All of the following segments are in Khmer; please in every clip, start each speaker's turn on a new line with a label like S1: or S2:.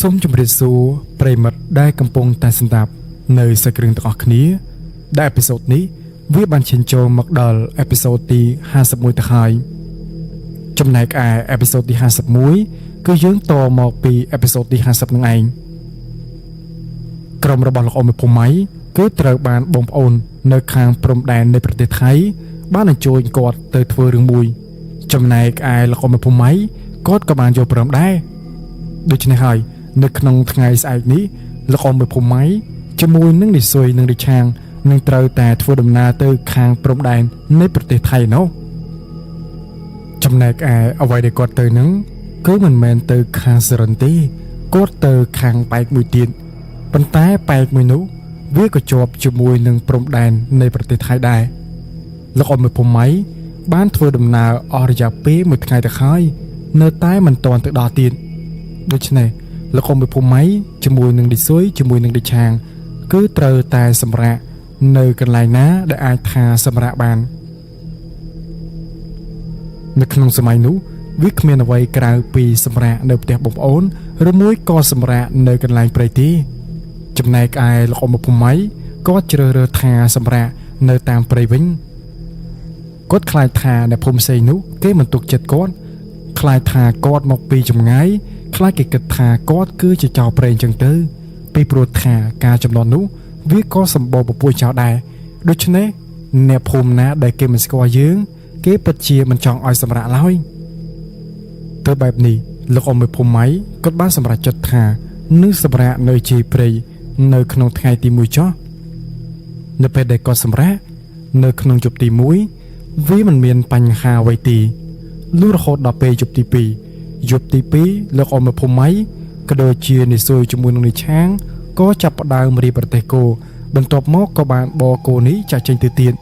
S1: សូមជម្រាបសួរប្រិមិត្តដែលកំពុងតែស្ដាប់នៅសាច់រឿងទាំងអស់គ្នាដែលអេពីសូតនេះវាបានឈានចូលមកដល់អេពីសូតទី51ទៅហើយចំណែកឯអេពីសូតទី51គឺយើងតមកពីអេពីសូតទី50នឹងឯងក្រុមរបស់លោកអ៊ំមេភូម៉ៃគឺត្រូវបានបងប្អូននៅខាងព្រំដែននៃប្រទេសថៃបានអញ្ជើញគាត់ទៅធ្វើរឿងមួយចំណែកឯលោកអ៊ំមេភូម៉ៃគាត់ក៏បានយកព្រមដែរដូច្នេះហើយនៅក្នុងថ្ងៃស្អែកនេះលោកអ៊ំមេភូម៉ៃជាមួយនឹងនិសុយនិងរិឆាងនឹងត្រូវតែធ្វើដំណើរទៅខាងព្រំដែននៃប្រទេសថៃនោះចំណែកឯអ្វីដែលគាត់ទៅនឹងគឺមិនមែនទៅខាងសរិនទេគាត់ទៅខាងប៉ែកមួយទៀតប៉ុន្តែប៉ែកមួយនោះវាក៏ជាប់ជាមួយនឹងព្រំដែននៃប្រទេសថៃដែរលោកអ៊ំមេភូម៉ៃបានធ្វើដំណើរអស់រយៈពេល1ថ្ងៃទៅហើយនៅតែមិនទាន់ទៅដល់ទៀតដូច្នេះលោកអ៊ំមេភូម៉ៃជាមួយនឹងឌីស៊ុយជាមួយនឹងឌីឆាងគឺត្រូវតែសម្រាកនៅកន្លែងណាដែលអាចថាសម្រាកបាននៅក្នុងសម័យនោះវាគ្មានអ្វីក្រៅពីសម្រាកនៅផ្ទះបងប្អូនឬមួយក៏សម្រាកនៅកន្លែងព្រៃទេចំណែកឯលោកអ៊ំមេភូម៉ៃក៏ជ្រើសរើសថាសម្រាកនៅតាមព្រៃវិញគាត់ខ្លាចថាអ្នកភូមិផ្សេងនោះគេមិនទុកចិត្តគាត់ខ្លាចថាគាត់មកពីចម្ងាយខ្លាចគេគិតថាគាត់គឺជាចោរព្រៃអញ្ចឹងទៅពីព្រោះថាការចំនួននោះវាក៏សម្បូរពពួកចោរដែរដូច្នេះអ្នកភូមិណាដែលគេមិនស្គាល់យើងគេពិតជាមិនចង់ឲ្យសម្រាកឡើយទៅបែបនេះលោកអ៊ំមេភូម៉ៃគាត់បានសម្រេចចិត្តថានឹងសម្រាកនៅជាយព្រៃនៅក្នុងថ្ងៃទី1ចុះនៅពេលដែលគាត់សម្រាកនៅក្នុងយប់ទី1វាមិនមានបញ្ហាអ្វីទេលុះរហូតដល់ពេលយប់ទី2យប់ទី2លោកអ៊ំមេភូម៉ៃក៏ដូចជានិសុយជាមួយនឹងនិឆាងក៏ចាប់ផ្ដើមរៀបប្រទេសគោបន្ទាប់មកក៏បានបរគោនេះចាក់ចេញទៅទៀត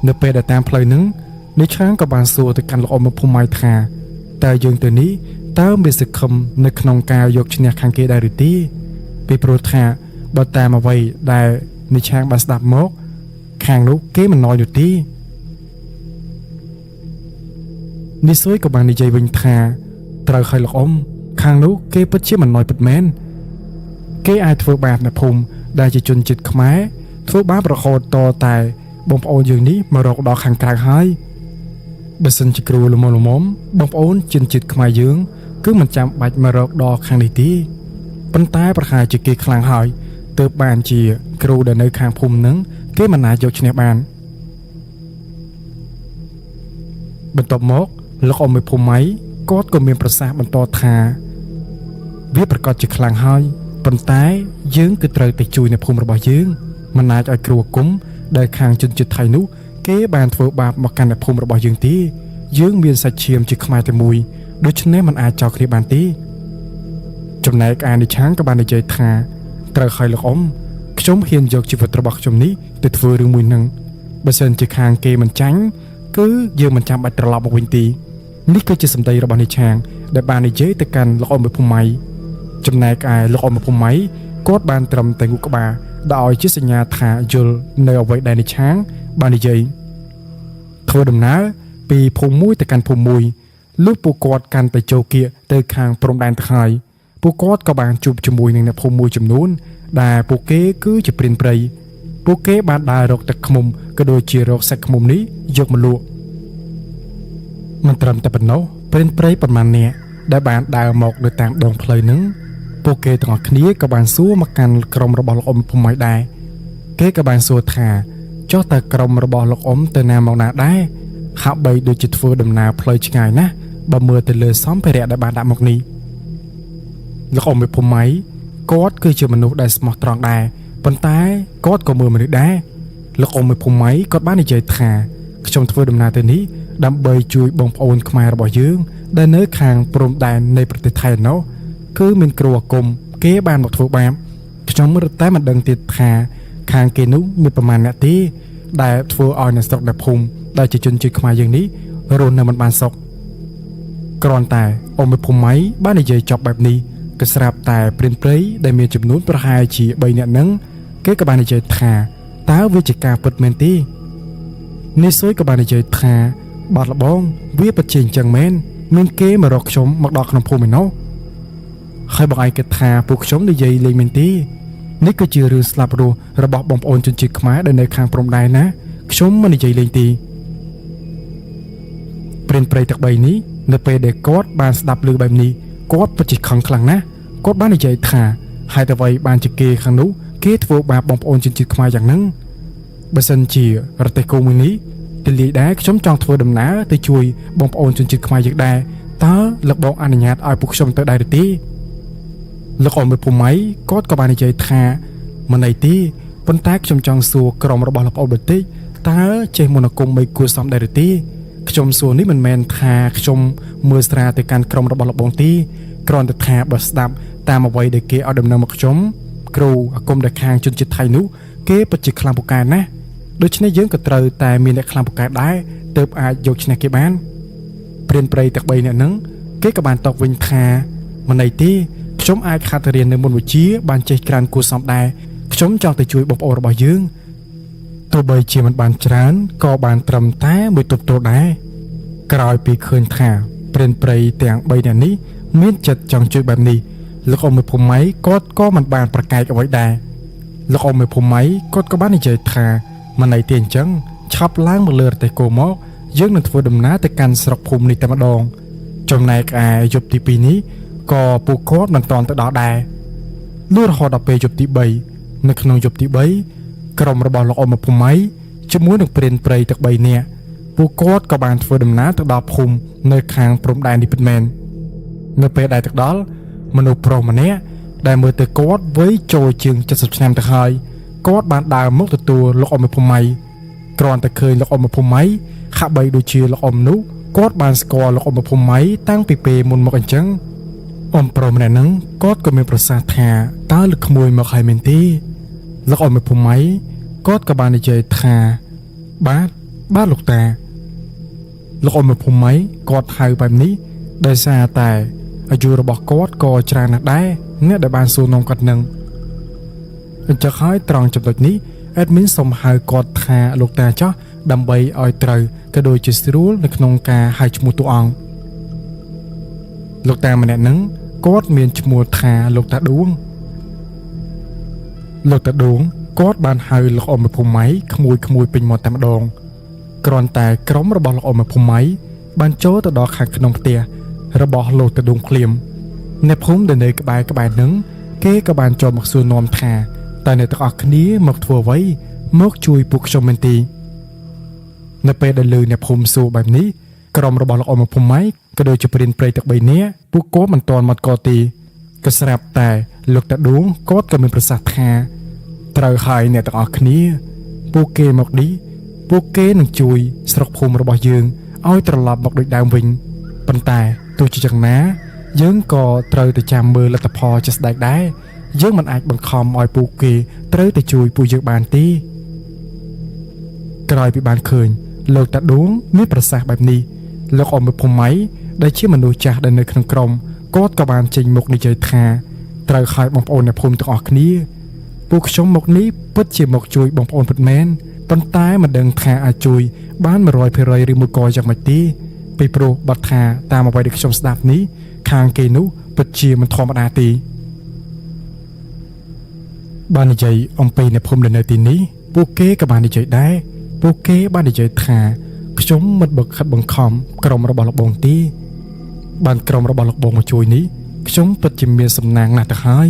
S1: នៅពេលដែលតាមផ្លូវហ្នឹងនិឆាងក៏បានសួរទៅកាន់លោកអ៊ំមេភូម៉ៃថាតើយើងទៅនេះតើមានសង្ឃឹមនៅក្នុងការយកឈ្នះខាងគេដែរឬទេពីព្រោះថាបើតាមអ្វីដែលនិឆាងបានស្ដាប់មកខាងនោះគេមិនណយនោះទេនិសុយក៏បាននិយាយវិញថាត្រូវឲ្យលោកអ៊ំខាងនោះគេពិតជាមិនណយពិតមែនគេអាចធ្វើបាបអ្នកភូមិដែលជាជនជាតិខ្មែរធ្វើបាបរហូតតតែបងប្អូនយើងនេះមករកដល់ខាងក្រៅហើយបើសិនជាគ្រូល្មមបងប្អូនជនជាតិខ្មែរយើងគឺមិនចាំបាច់មករកដល់ខាងនេះទេប៉ុន្តែប្រហែលជាគេខ្លាំងហើយទើបបានជាគ្រូដែលនៅខាងភូមិនឹងគេមិនអាចយកឈ្នះបានបន្ទាប់មកលោកអ៊ំមេភូម៉ៃគាត់ក៏មានប្រសាសន៍បន្តថាវាប្រកាសជាខ្លាំងហើយប៉ុន្តែយើងគឺត្រូវតែជួយអ្នកភូមិរបស់យើងមិនអាចឲ្យគ្រូអាគមដែលខាងជនជាតិថៃនោះគេបានធ្វើបាបមកកាន់អ្នកភូមិរបស់យើងទេយើងមានសាច់ឈាមជាខ្មែរតែមួយដូច្នេះមិនអាចចោលគ្នាបានទេចំណែកឯនិឆាងក៏បាននិយាយថាត្រូវឲ្យលោកអ៊ំខ្ញុំហ៊ានយកជីវិតរបស់ខ្ញុំនេះទៅធ្វើរឿងមួយនឹងបើសិនជាខាងគេមិនចាញ់គឺយើងមិនចាំបាច់ត្រឡប់មកវិញទេនេះគឺជាសម្ដីរបស់និឆាងដែលបាននិយាយទៅកាន់លោកអ៊ំមេភូម៉ៃចំណែកឯលោកអ៊ំមេភូម៉ៃគាត់បានត្រឹមតែងូកក្បាលដោយជាសញ្ញាថាយល់នៅអ្វីដែលនិឆាងបាននិយាយធ្វើដំណើរពីភូមិមួយទៅកាន់ភូមិមួយលុះពួកគាត់កាន់តែចូលគៀកទៅខាងព្រំដែនទៅហើយពួកគាត់ក៏បានជួបជាមួយនឹងអ្នកភូមិមួយចំនួនដែលពួកគេគឺជាព្រានព្រៃពួកគេបានដើររកទឹកឃ្មុំក៏ដូចជារកសាច់ឃ្មុំនេះយកមកលក់មិនត្រឹមតែប៉ុណ្ណោះព្រានព្រៃប្រមាណអ្នកដែលបានដើរមកនៅតាមដងផ្លូវហ្នឹងពួកគេទាំងអស់គ្នាក៏បានសួរមកកាន់ក្រុមរបស់លោកអ៊ំភូម៉ៃដែរគេក៏បានសួរថាចុះតើក្រុមរបស់លោកអ៊ំទៅណាមកណាដែរហាក់បីដូចជាធ្វើដំណើរផ្លូវឆ្ងាយណាស់បើមើលទៅលើសម្ភារៈដែលបានដាក់មកនេះលោកអ៊ំមេភូម៉ៃគាត់គឺជាមនុស្សដែលស្មោះត្រង់ដែរប៉ុន្តែគាត់ក៏មើលមនុស្សដែរលោកអ៊ំមេភូម៉ៃគាត់បាននិយាយថាខ្ញុំធ្វើដំណើរទៅនេះដើម្បីជួយបងប្អូនខ្មែររបស់យើងដែលនៅខាងព្រំដែននៃប្រទេសថៃនោះគឺមានគ្រូអាគមគេបានមកធ្វើបាបខ្ញុំរត់តែមិនដឹងទៀតថាខាងគេនោះមានប្រមាណអ្នកទេដែលធ្វើឲ្យអ្នកស្រុកអ្នកភូមិដែលជាជនជាតិខ្មែរយើងនេះរស់នៅមិនបានសុខគ្រាន់តែអ៊ំមេភូម៉ៃបាននិយាយចប់បែបនេះក៏ស្រាប់តែព្រានព្រៃដែលមានចំនួនប្រហែលជា3នាក់ហ្នឹងគេក៏បាននិយាយថាតើវាជាការពិតមែនទេនិសុយក៏បាននិយាយថាបាត់លបងវាពិតជាអញ្ចឹងមែនមានគេមករកខ្ញុំមកដល់ក្នុងភូមិឯនោះ ហើយបងឯងគិតថាពួកខ្ញុំនិយាយលេងមែនទេនេះគឺជារឿងស្លាប់រស់របស់បងប្អូនជនជាតិខ្មែរដែលនៅខាងព្រំដែនណាខ្ញុំមិននិយាយលេងទេព្រានព្រៃទឹកបីនេះនៅពេលដែលគាត់បានស្ដាប់ឮបែបនេះគាត់ពិតជាខឹងខ្លាំងណាស់គាត់បាននិយាយថាហេតុអ្វីបានជាគេខាងនោះគេធ្វើបាបបងប្អូនជនជាតិខ្មែរយ៉ាងហ្នឹងបើសិនជារទេះគោមួយនេះទៅលាយដែរខ្ញុំចង់ធ្វើដំណើរទៅជួយបងប្អូនជនជាតិខ្មែរយើងដែរតើលោកបងអនុញ្ញាតឲ្យពួកខ្ញុំទៅដែរឬទេលោកអ៊ំភូមិគាត់ក៏បាននិយាយថាមិនអីទេប៉ុន្តែខ្ញុំចង់សួរក្រុមរបស់លោកអ៊ំបន្តិចតើចេះមន្តអាគមមិនគួរសមដែរឬទេខ្ញុំសួរនេះមិនមែនថាខ្ញុំមើលស្រាទៅកាន់ក្រុមរបស់លោកបងទេគ្រាន់តែថាបើស្ដាប់តាមអ្វីដែលគេឲ្យដំណឹងមកខ្ញុំគ្រូអាគមដែលខាងជនជាតិថៃនោះគេពិតជាខ្លាំងពូកែណាស់ដូច្នេះយើងក៏ត្រូវតែមានអ្នកខ្លាំងពូកែដែរទើបអាចយកឈ្នះគេបានព្រានព្រៃទាំង3នាក់ហ្នឹងគេក៏បានតបវិញថាមិនអីទេខ្ញុំអាចខាត់រៀននៅមុនវិជ្ជាបានចេះក្រានគួរសមដែរខ្ញុំចង់ទៅជួយបងប្អូនរបស់យើងទោះបីជាមិនបានច្រើនក៏បានត្រឹមតែមួយទប់ទល់ដែរក្រោយពីឃើញថាព្រានព្រៃទាំង3នាក់នេះមានចិត្តចង់ជួយបែបនេះលោកអ៊ំភូមិគាត់ក៏មិនបានប្រកែកអ្វីដែរលោកអ៊ំភូមិគាត់ក៏បាននិយាយថាមិនអីទេអញ្ចឹងឆាប់ឡើងមកលើរទេះគោមកយើងនឹងធ្វើដំណើរទៅកាន់ស្រុកភូមិនេះតែម្ដងចំណែកឯយប់ទី2នេះក៏ពួកគាត់មិនតន់ទៅដល់ដែរលុះរហូតដល់ពេលយប់ទី3នៅក្នុងយប់ទី3ក្រុមរបស់លោកអ៊ំភូមិជាមួយនឹងព្រានព្រៃទាំង3នាក់ពួកគាត់ក៏បានធ្វើដំណើរទៅដល់ភូមិនៅខាងព្រំដែននេះពិតមែននៅពេលដែលទៅដល់មនុស្សប្រុសម្នាក់ដែលមើលទៅគាត់វ័យចូលជាង70ឆ្នាំទៅហើយគាត់បានដើរមកទទួលលោកអ៊ំភូមិគ្រាន់តែឃើញលោកអ៊ំភូមិហាក់បីដូចជាលោកអ៊ំនោះគាត់បានស្គាល់លោកអ៊ំភូមិតាំងពីពេលមុនមកអញ្ចឹងអ៊ំប្រុសម្នាក់ហ្នឹងគាត់ក៏មានប្រសាសន៍ថាតើលោកក្មួយមកហើយមែនទេលោកអ៊ំភូមិគាត់ក៏បាននិយាយថាបាទលោកតាលោកអ៊ំភូមិគាត់ហៅបែបនេះដោយសារតែអាយុរបស់គាត់ក៏ច្រើនណាស់ដែរអ្នកដែលបានសួរនាំគាត់នឹងអញ្ចឹងហើយត្រង់ចំណុចនេះអេដមីនសូមហៅគាត់ថាលោកតាចោះដើម្បីឲ្យត្រូវក៏ដូចជាស្រួលនៅក្នុងការហៅឈ្មោះតួអង្គលោកតាម្នាក់ហ្នឹងគាត់មានឈ្មោះថាលោកតាដួងគាត់បានហៅលោកអ៊ំភូមិក្មួយពេញមាត់តែម្ដងគ្រាន់តែក្រុមរបស់លោកអ៊ំភូមិបានចូលទៅដល់ខាងក្នុងផ្ទះរបស់លោកតាដួងភ្លាមអ្នកភូមិដែលនៅក្បែរហ្នឹងគេក៏បានចូលមកសួរនាំថាតើអ្នកទាំងអស់គ្នាមកធ្វើអ្វីមកជួយពួកខ្ញុំមែនទេនៅពេលដែលលើអ្នកភូមិសួរបែបនេះក្រុមរបស់លោកអ៊ំភូមិក៏ដូចជាព្រានព្រៃទាំង3នាក់ពួកគាត់មិនទាន់មកក៏ទេក៏ស្រាប់តែលោកតាដួងគាត់ក៏មានប្រសាសន៍ថាត្រូវហើយអ្នកទាំងអស់គ្នាពួកគេមកនេះពួកគេនឹងជួយស្រុកភូមិរបស់យើងឲ្យត្រឡប់មកដូចដើមវិញប៉ុន្តែទោះជាយ៉ាងណាយើងក៏ត្រូវតែចាំមើលលទ្ធផលជាក់ស្ដែងដែរយើងមិនអាចបង្ខំឲ្យពួកគេត្រូវតែជួយពួកយើងបានទេក្រោយពីបានឃើញលោកតាដួងមានប្រសាសន៍បែបនេះលោកអ៊ំភូមិដែលជាមនុស្សចាស់ដែលនៅក្នុងក្រុមគាត់ក៏បានចេញមុខនិយាយថាត្រូវហើយបងប្អូនអ្នកភូមិទាំងអស់គ្នាពួកខ្ញុំមកនេះពិតជាមកជួយបងប្អូនពិតមែនប៉ុន្តែមិនដឹងថាអាចជួយបាន 100% ឬមួយក៏យ៉ាងម៉េចទេពីព្រោះបាត់ថាតាមអ្វីដែលខ្ញុំស្ដាប់នេះខាងគេនោះពិតជាមិនធម្មតាទេបាននិយាយអំពីអ្នកភូមិដែលនៅទីនេះពួកគេក៏បាននិយាយដែរពួកគេបាននិយាយថាខ្ញុំមិនបង្ខិតបង្ខំក្រុមរបស់លោកបងទេបានក្រុមរបស់លោកបងមកជួយនេះខ្ញុំពិតជាមានសំណាងណាស់ទៅហើយ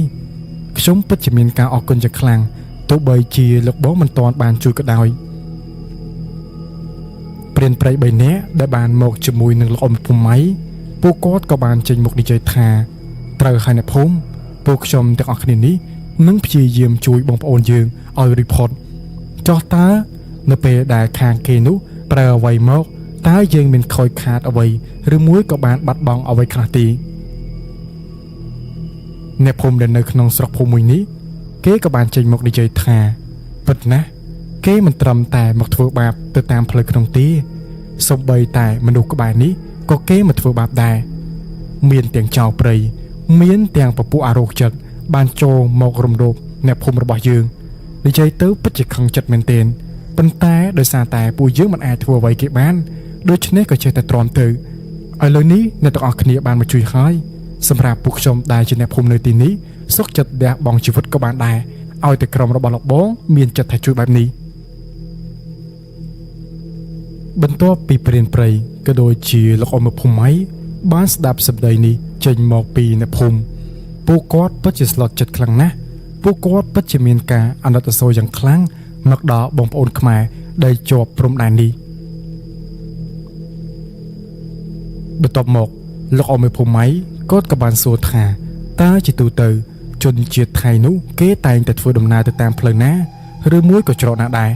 S1: ខ្ញុំពិតជាមានការអរគុណយ៉ាងខ្លាំងទោះបីជាលោកបងមិនទាន់បានជួយក៏ដោយព្រានព្រៃ3នាក់ដែលបានមកជាមួយនឹងលោកអ៊ំភូមិពួកគាត់ក៏បានចេញមុខនិយាយថាត្រូវហើយអ្នកភូមិពួកខ្ញុំទាំងអស់គ្នានេះនឹងព្យាយាមជួយបងប្អូនយើងឲ្យរីផុតចុះតើនៅពេលដែលខាងគេនោះប្រើអ្វីមកតើយើងមានខូចខាតអ្វីឬមួយក៏បានបាត់បង់អ្វីខ្លះទេអ្នកភូមិដែលនៅក្នុងស្រុកភូមិមួយនេះគេក៏បានចេញមកនិយាយថាពិតណាស់គេមិនត្រឹមតែមកធ្វើបាបទៅតាមផ្លូវក្នុងទេសូម្បីតែមនុស្សក្បែរនេះក៏គេមកធ្វើបាបដែរមានទាំងចៅព្រៃមានទាំងពពួកអារោគចិត្តបានចូលមករំលោភអ្នកភូមិរបស់យើងនិយាយទៅពិតជាខឹងចិត្តមែនទែនប៉ុន្តែដោយសារតែពួកយើងមិនអាចធ្វើអ្វីគេបានដូច្នេះក៏ចេះតែទ្រាំទៅឥឡូវនេះអ្នកទាំងអស់គ្នាបានមកជួយហើយ សម្រាប់ពួកខ្ញុំដែលជាអ្នកភូមិនៅទីនេះសុខចិត្តលះបង់ជីវិតក៏បានដែរឲ្យតែក្រុមរបស់លោកបងមានចិត្តថាជួយបែបនេះបន្ទាប់ពីព្រានព្រៃក៏ដូចជាលោកអ៊ំភូមិបានស្ដាប់សម្ដីនេះចេញមកពីអ្នកភូមិពួកគាត់ពិតជាស្លុតចិត្តខ្លាំងណាស់ពួកគាត់ពិតជាមានការអាណិតអាសូរយ៉ាងខ្លាំងមកដល់បងប្អូនខ្មែរដែលជាប់ព្រំដែននេះបន្ទាប់មកលោកអ៊ំភូមិគាត់ក៏បានសួរថាតើជាទូទៅជនជាតិថៃនោះគេតែងតែធ្វើដំណើរទៅតាមផ្លូវណាឬមួយក៏ច្រកណាដែរ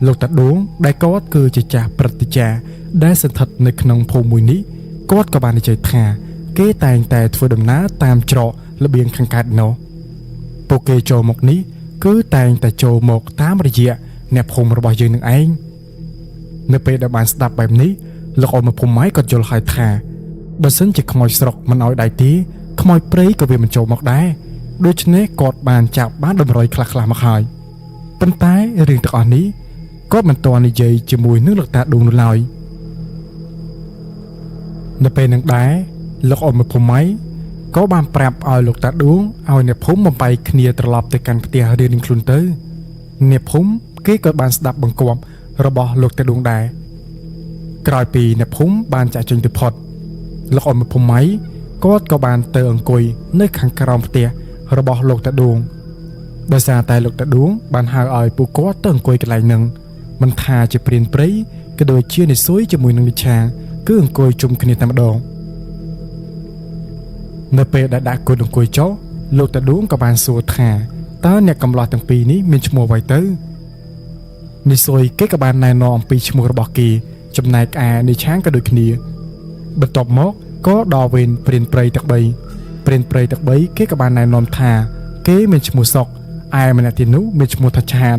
S1: លោកតាដួងដែលគាត់គឺជាចាស់ព្រឹទ្ធាចារ្យដែលសន្ធិដ្ឋនៅក្នុងភូមិមួយនេះគាត់ក៏បាននិយាយថាគេតែងតែធ្វើដំណើរតាមច្រករបៀងខាងកើតនោះពួកគេចូលមកនេះគឺតែងតែចូលមកតាមរយៈអ្នកភូមិរបស់យើងនឹងឯងនៅពេលដែលបានស្ដាប់បែបនេះលោកអ៊ំភូមិក៏យល់ហើយថាបើសិនជាខ្មោចស្រុកមិនឲ្យដៃទេខ្មោចព្រៃក៏វាមិនចូលមកដែរដូច្នេះគាត់បានចាប់បានតម្រុយខ្លះៗមកហើយប៉ុន្តែរឿងទាំងអស់នេះគាត់មិនទាន់និយាយជាមួយនឹងលោកតាដួងនោះឡើយនៅពេលនឹងដែរលោកអ៊ំភូមិក៏បានប្រាប់ឲ្យលោកតាដួងឲ្យអ្នកភូមិបំបីគ្នាត្រឡប់ទៅកាន់ផ្ទះរៀងៗខ្លួនទៅអ្នកភូមិគេក៏បានស្ដាប់បង្គាប់របស់លោកតាដួងដែរក្រោយពីអ្នកភូមិបានចាក់ចេញទៅផុតលោកអ៊ំភូមិគាត់ក៏បានទៅអង្គុយនៅខាងក្រោមផ្ទះរបស់លោកតាដួងដោយសារតែលោកតាដួងបានហៅឲ្យពួកគាត់ទៅអង្គុយកន្លែងនឹងមិនថាជាព្រានព្រៃក៏ដូចជានិសុយជាមួយនឹងវិឆាគឺអង្គុយជុំគ្នាតែម្ដងនៅពេលដែលដាក់គុណអង្គុយចុះលោកតាដួងក៏បានសួរថាតើអ្នកកំឡោះទាំងពីរនេះមានឈ្មោះអ្វីទៅនិសុយគេក៏បានណែនាំអំពីឈ្មោះរបស់គេចំណែកឯនិឆាក៏ដូចគ្នាបន្ទាប់មកក៏ដល់វេនព្រានព្រៃទាំង3ព្រានព្រៃទាំង3គេក៏បានណែនាំថាគេមានឈ្មោះសុកឯម្នាក់ទៀតនោះមានឈ្មោះថាឆាត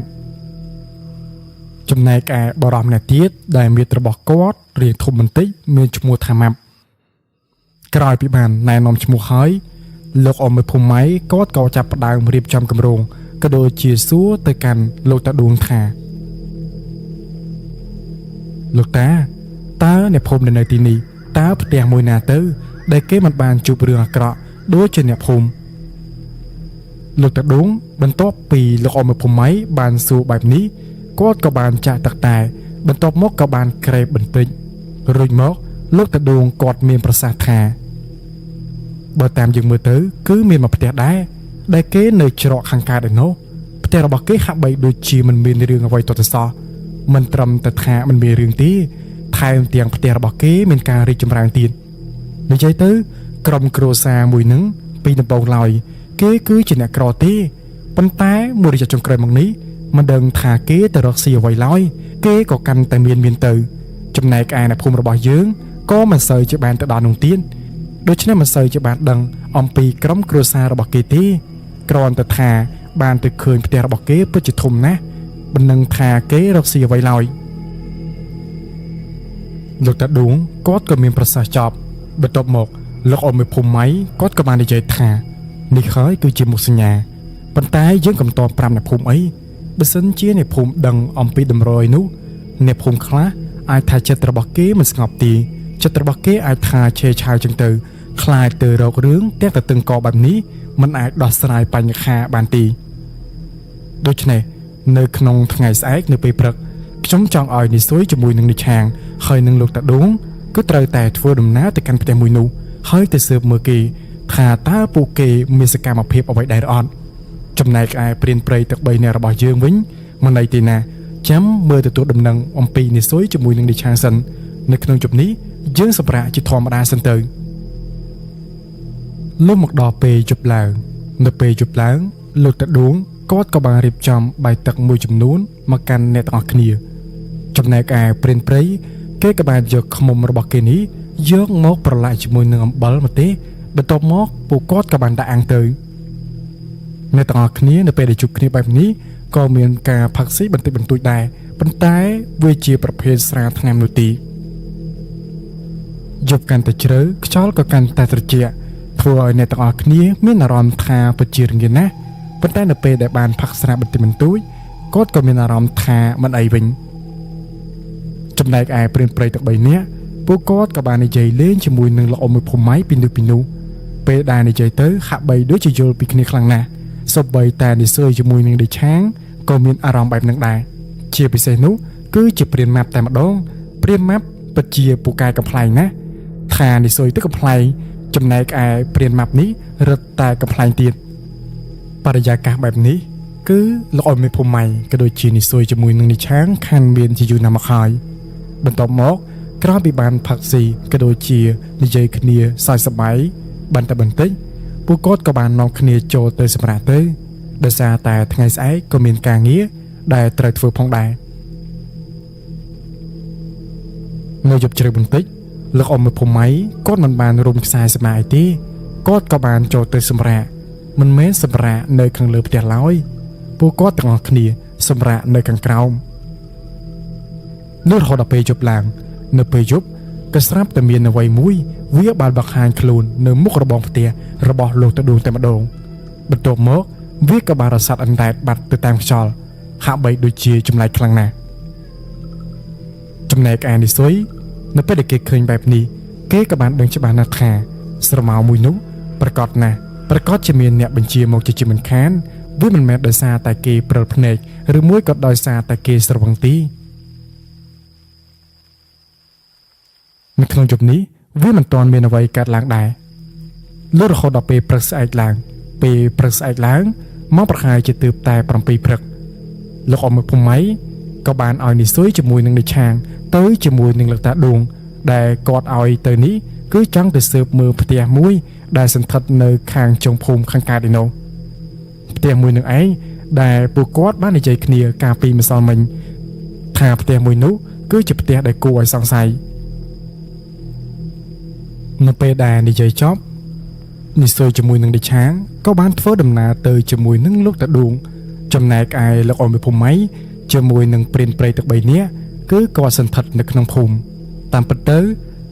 S1: ចំណែកឯបរិសម្នាក់ទៀតដែលមានរបស់គាត់រៀងធំបន្តិចមានឈ្មោះថាម៉ាប់ក្រោយពីបានណែនាំឈ្មោះហើយលោកអ៊ំភូមិគាត់ក៏ចាប់ផ្ដើមរៀបចំគម្រោងក៏ដូចជាសួរទៅកាន់លោកតាដួងថាលោកតាតើអ្នកភូមិនៅទីនេះតើផ្ទះមួយណាទៅដែលគេមិនបានជួបរឿងអាក្រក់ដូចជាអ្នកភូមិលោកតាដួងបន្ទាប់ពីលោកអ៊ំភូមិបានសួរបែបនេះគាត់ក៏បានចាក់ទឹកតែបន្ទាប់មកក៏បានក្រេបបន្តិចរួចមកលោកតាដួងគាត់មានប្រសាសន៍ថាបើតាមយើងមើលទៅគឺមានមួយផ្ទះដែរដែលគេនៅច្រកខាងកើតឯនោះផ្ទះរបស់គេហាក់បីដូចជាមិនមានរឿងអ្វីទាល់តែសោះមិនត្រឹមតែថាមិនមានរឿងទេថែមទាំងផ្ទះរបស់គេមានការរីកចម្រើនទៀតនិយាយទៅក្រុមគ្រួសារមួយនឹងពីដំបូងឡើយគេគឺជាអ្នកក្រទេប៉ុន្តែមួយរយៈចុងក្រោយមកនេះមិនដឹងថាគេទៅរកស៊ីអ្វីឡើយគេក៏កាន់តែមានទៅចំណែកឯអ្នកភូមិរបស់យើងក៏មិនសូវជាបានទៅដល់នោះទៀតដូច្នេះមិនសូវជាបានដឹងអំពីក្រុមគ្រួសាររបស់គេទេគ្រាន់តែថាបានទៅឃើញផ្ទះរបស់គេពិតជាធំណាស់មិនដឹងថាគេរកស៊ីអ្វីឡើយលោកតាដួងគាត់ក៏មានប្រសាសន៍ចប់បន្ទាប់មកលោកអ៊ំភូមិគាត់ក៏បាននិយាយថានេះហើយគឺជាមុខសញ្ញាប៉ុន្តែយើងកំតបប្រាប់អ្នកភូមិអីបើសិនជាអ្នកភូមិដឹងអំពីតម្រុយនោះអ្នកភូមិខ្លះអាចថាចិត្តរបស់គេមិនស្ងប់ទេចិត្តរបស់គេអាចថាឆេឆាវចឹងទៅខ្លាចទៅរករឿងតែតឹងកបែបនេះមិនអាចដោះស្រាយបញ្ហាបានទេដូច្នេះនៅក្នុងថ្ងៃស្អែកនៅពេលព្រឹកខ្ញុំចង់ឲ្យនិសុយជាមួយនឹងនិឆាងហើយនឹងលោកតាដួងគឺត្រូវតែធ្វើដំណើរទៅកាន់ផ្ទះមួយនោះហើយទៅស៊ើបមើលគេថាតើពួកគេមានសកម្មភាពអ្វីដែរអត់ចំណែកឯព្រានព្រៃទឹក3នាក់របស់យើងវិញមិនអីទេណាចាំមើលទទួលដំណឹងអំពីនិសុយជាមួយនឹងនិឆាងសិននៅក្នុងជប់នេះយើងសម្រាប់ជាធម្មតាសិនទៅលុះមកដល់ពេលជប់ឡើងនៅពេលជប់ឡើងលោកតាដួងគាត់ក៏បានរៀបចំបាយទឹកមួយចំនួនមកកាន់អ្នកទាំងអស់គ្នាចំណែកឯព្រានព្រៃគេក៏បានយកឃ្មុំរបស់គេនេះយកមកប្រឡាក់ជាមួយនឹងអំបិលម្ទេសបន្ទាប់មកពួកគាត់ក៏បានដាក់អាំងទៅអ្នកទាំងអស់គ្នានៅពេលដែលជួបគ្នាបែបនេះក៏មានការផឹកស៊ីបន្តិចបន្តួចដែរប៉ុន្តែវាជាប្រភេទស្រាថ្នាំនោះទេយប់កាន់តែជ្រៅខ្យល់ក៏កាន់តែត្រជាក់ធ្វើឲ្យអ្នកទាំងអស់គ្នាមានអារម្មណ៍ថាពិតជារងាណាស់ប៉ុន្តែនៅពេលដែលបានផឹកស្រាបន្តិចបន្តួចគាត់ក៏មានអារម្មណ៍ថាមិនអីវិញចំណែកឯព្រានព្រៃទាំង3នាក់ ពួកគាត់ក៏បាននិយាយលេងជាមួយនឹងលោកអ៊ំមួយភូមិម៉ៃពីនោះពេលដែលនិយាយទៅហាក់បីដូចជាយល់ពីគ្នាខ្លាំងណាស់សូម្បីតែនិស័យជាមួយនឹងដេឆាងក៏មានអារម្មណ៍បែបហ្នឹងដែរជាពិសេសនោះគឺជាព្រានម៉ាប់តែម្ដងព្រានម៉ាប់ពិតជាពូកែកំ pl ែងណាថានិស័យទៅកំ pl ែងចំណែកឯព្រានម៉ាប់នេះរឹតតែកំ pl ែងទៀតបរិយាកាសបែបនេះគឺលោកអ៊ំមួយភូមិម៉ៃក៏ដូចជានិស័យជាមួយនឹងនិឆាងខានមានជាយូរណាស់មកហើយបន្ទាប់មកក្រោយពីបានផឹកស៊ីក៏ដូចជានិយាយគ្នាសើចសប្បាយបន្តិចពួកគាត់ក៏បាននាំគ្នាចូលទៅសម្រាប់ទៅដោយសារតែថ្ងៃស្អែកក៏មានការងារដែលត្រូវធ្វើផងដែរនៅយប់ជ្រៅបន្តិចលោកអ៊ំមួយភូមិម៉ៃគាត់មិនបានរុំខ្សែសមាអីទេគាត់ក៏បានចូលទៅសម្រាប់មិនមែនសម្រាប់នៅខាងលើផ្ទះឡើយពួកគាត់ទាំងអស់គ្នាសម្រាប់នៅខាងក្រោមនៅរហូតដល់ពេលយប់ឡើងនៅពេលយប់ក៏ស្រាប់តែមានអ្វីមួយវាបានបង្ហាញខ្លួននៅមុខរបងផ្ទះរបស់លោកតាដួងតែម្ដងបន្ទាប់មកវាក៏បានរសាត់អណ្ដែតបាត់ទៅតាមខ្យល់ហាក់បីដូចជាចម្លែកខ្លាំងណាស់ចំណែកឯនិស័យនៅពេលដែលគេឃើញបែបនេះគេក៏បានដឹងច្បាស់ណាស់ថាស្រមោលមួយនោះប្រកាសណាស់ប្រកាសជាមានអ្នកបញ្ជាមកជាមិនខានវាមិនមែនដោយសារតែគេព្រិលភ្នែកឬមួយក៏ដោយសារតែគេស្រវឹងទីនៅក្នុងយប់នេះវាមិនទាន់មានអ្វីកើតឡើងដែរលុះរហូតដល់ពេលព្រឹកស្អែកឡើងពេលព្រឹកស្អែកឡើងមកប្រហែលជាទើបតែ7ព្រឹកលោកអ៊ំមួយភូមិម៉ៃក៏បានឲ្យនិស័យជាមួយនឹងនិឆាងទៅជាមួយនឹងលោកតាដួងដែលគាត់ឲ្យទៅនេះគឺចង់ទៅស៊ើបមើលផ្ទះមួយដែលសន្តិដ្ឋនៅខាងចុងភូមិខាងកើតឯនោះផ្ទះមួយនឹងឯងដែលពួកគាត់បាននិយាយគ្នាកាលពីម្សិលមិញថាផ្ទះមួយនោះគឺជាផ្ទះដែលគួរឲ្យសង្ស័យនៅពេលដែលនិយាយចប់និស័យជាមួយនឹងដេឆាងក៏បានធ្វើដំណើរទៅជាមួយនឹងលោកតាដួងចំណែកឯលោកអ៊ំមួយភូមិម៉ៃជាមួយនឹងព្រានព្រៃទឹក3នាក់គឺគាត់សន្តិដ្ឋនៅក្នុងភូមិតាមពិតទៅ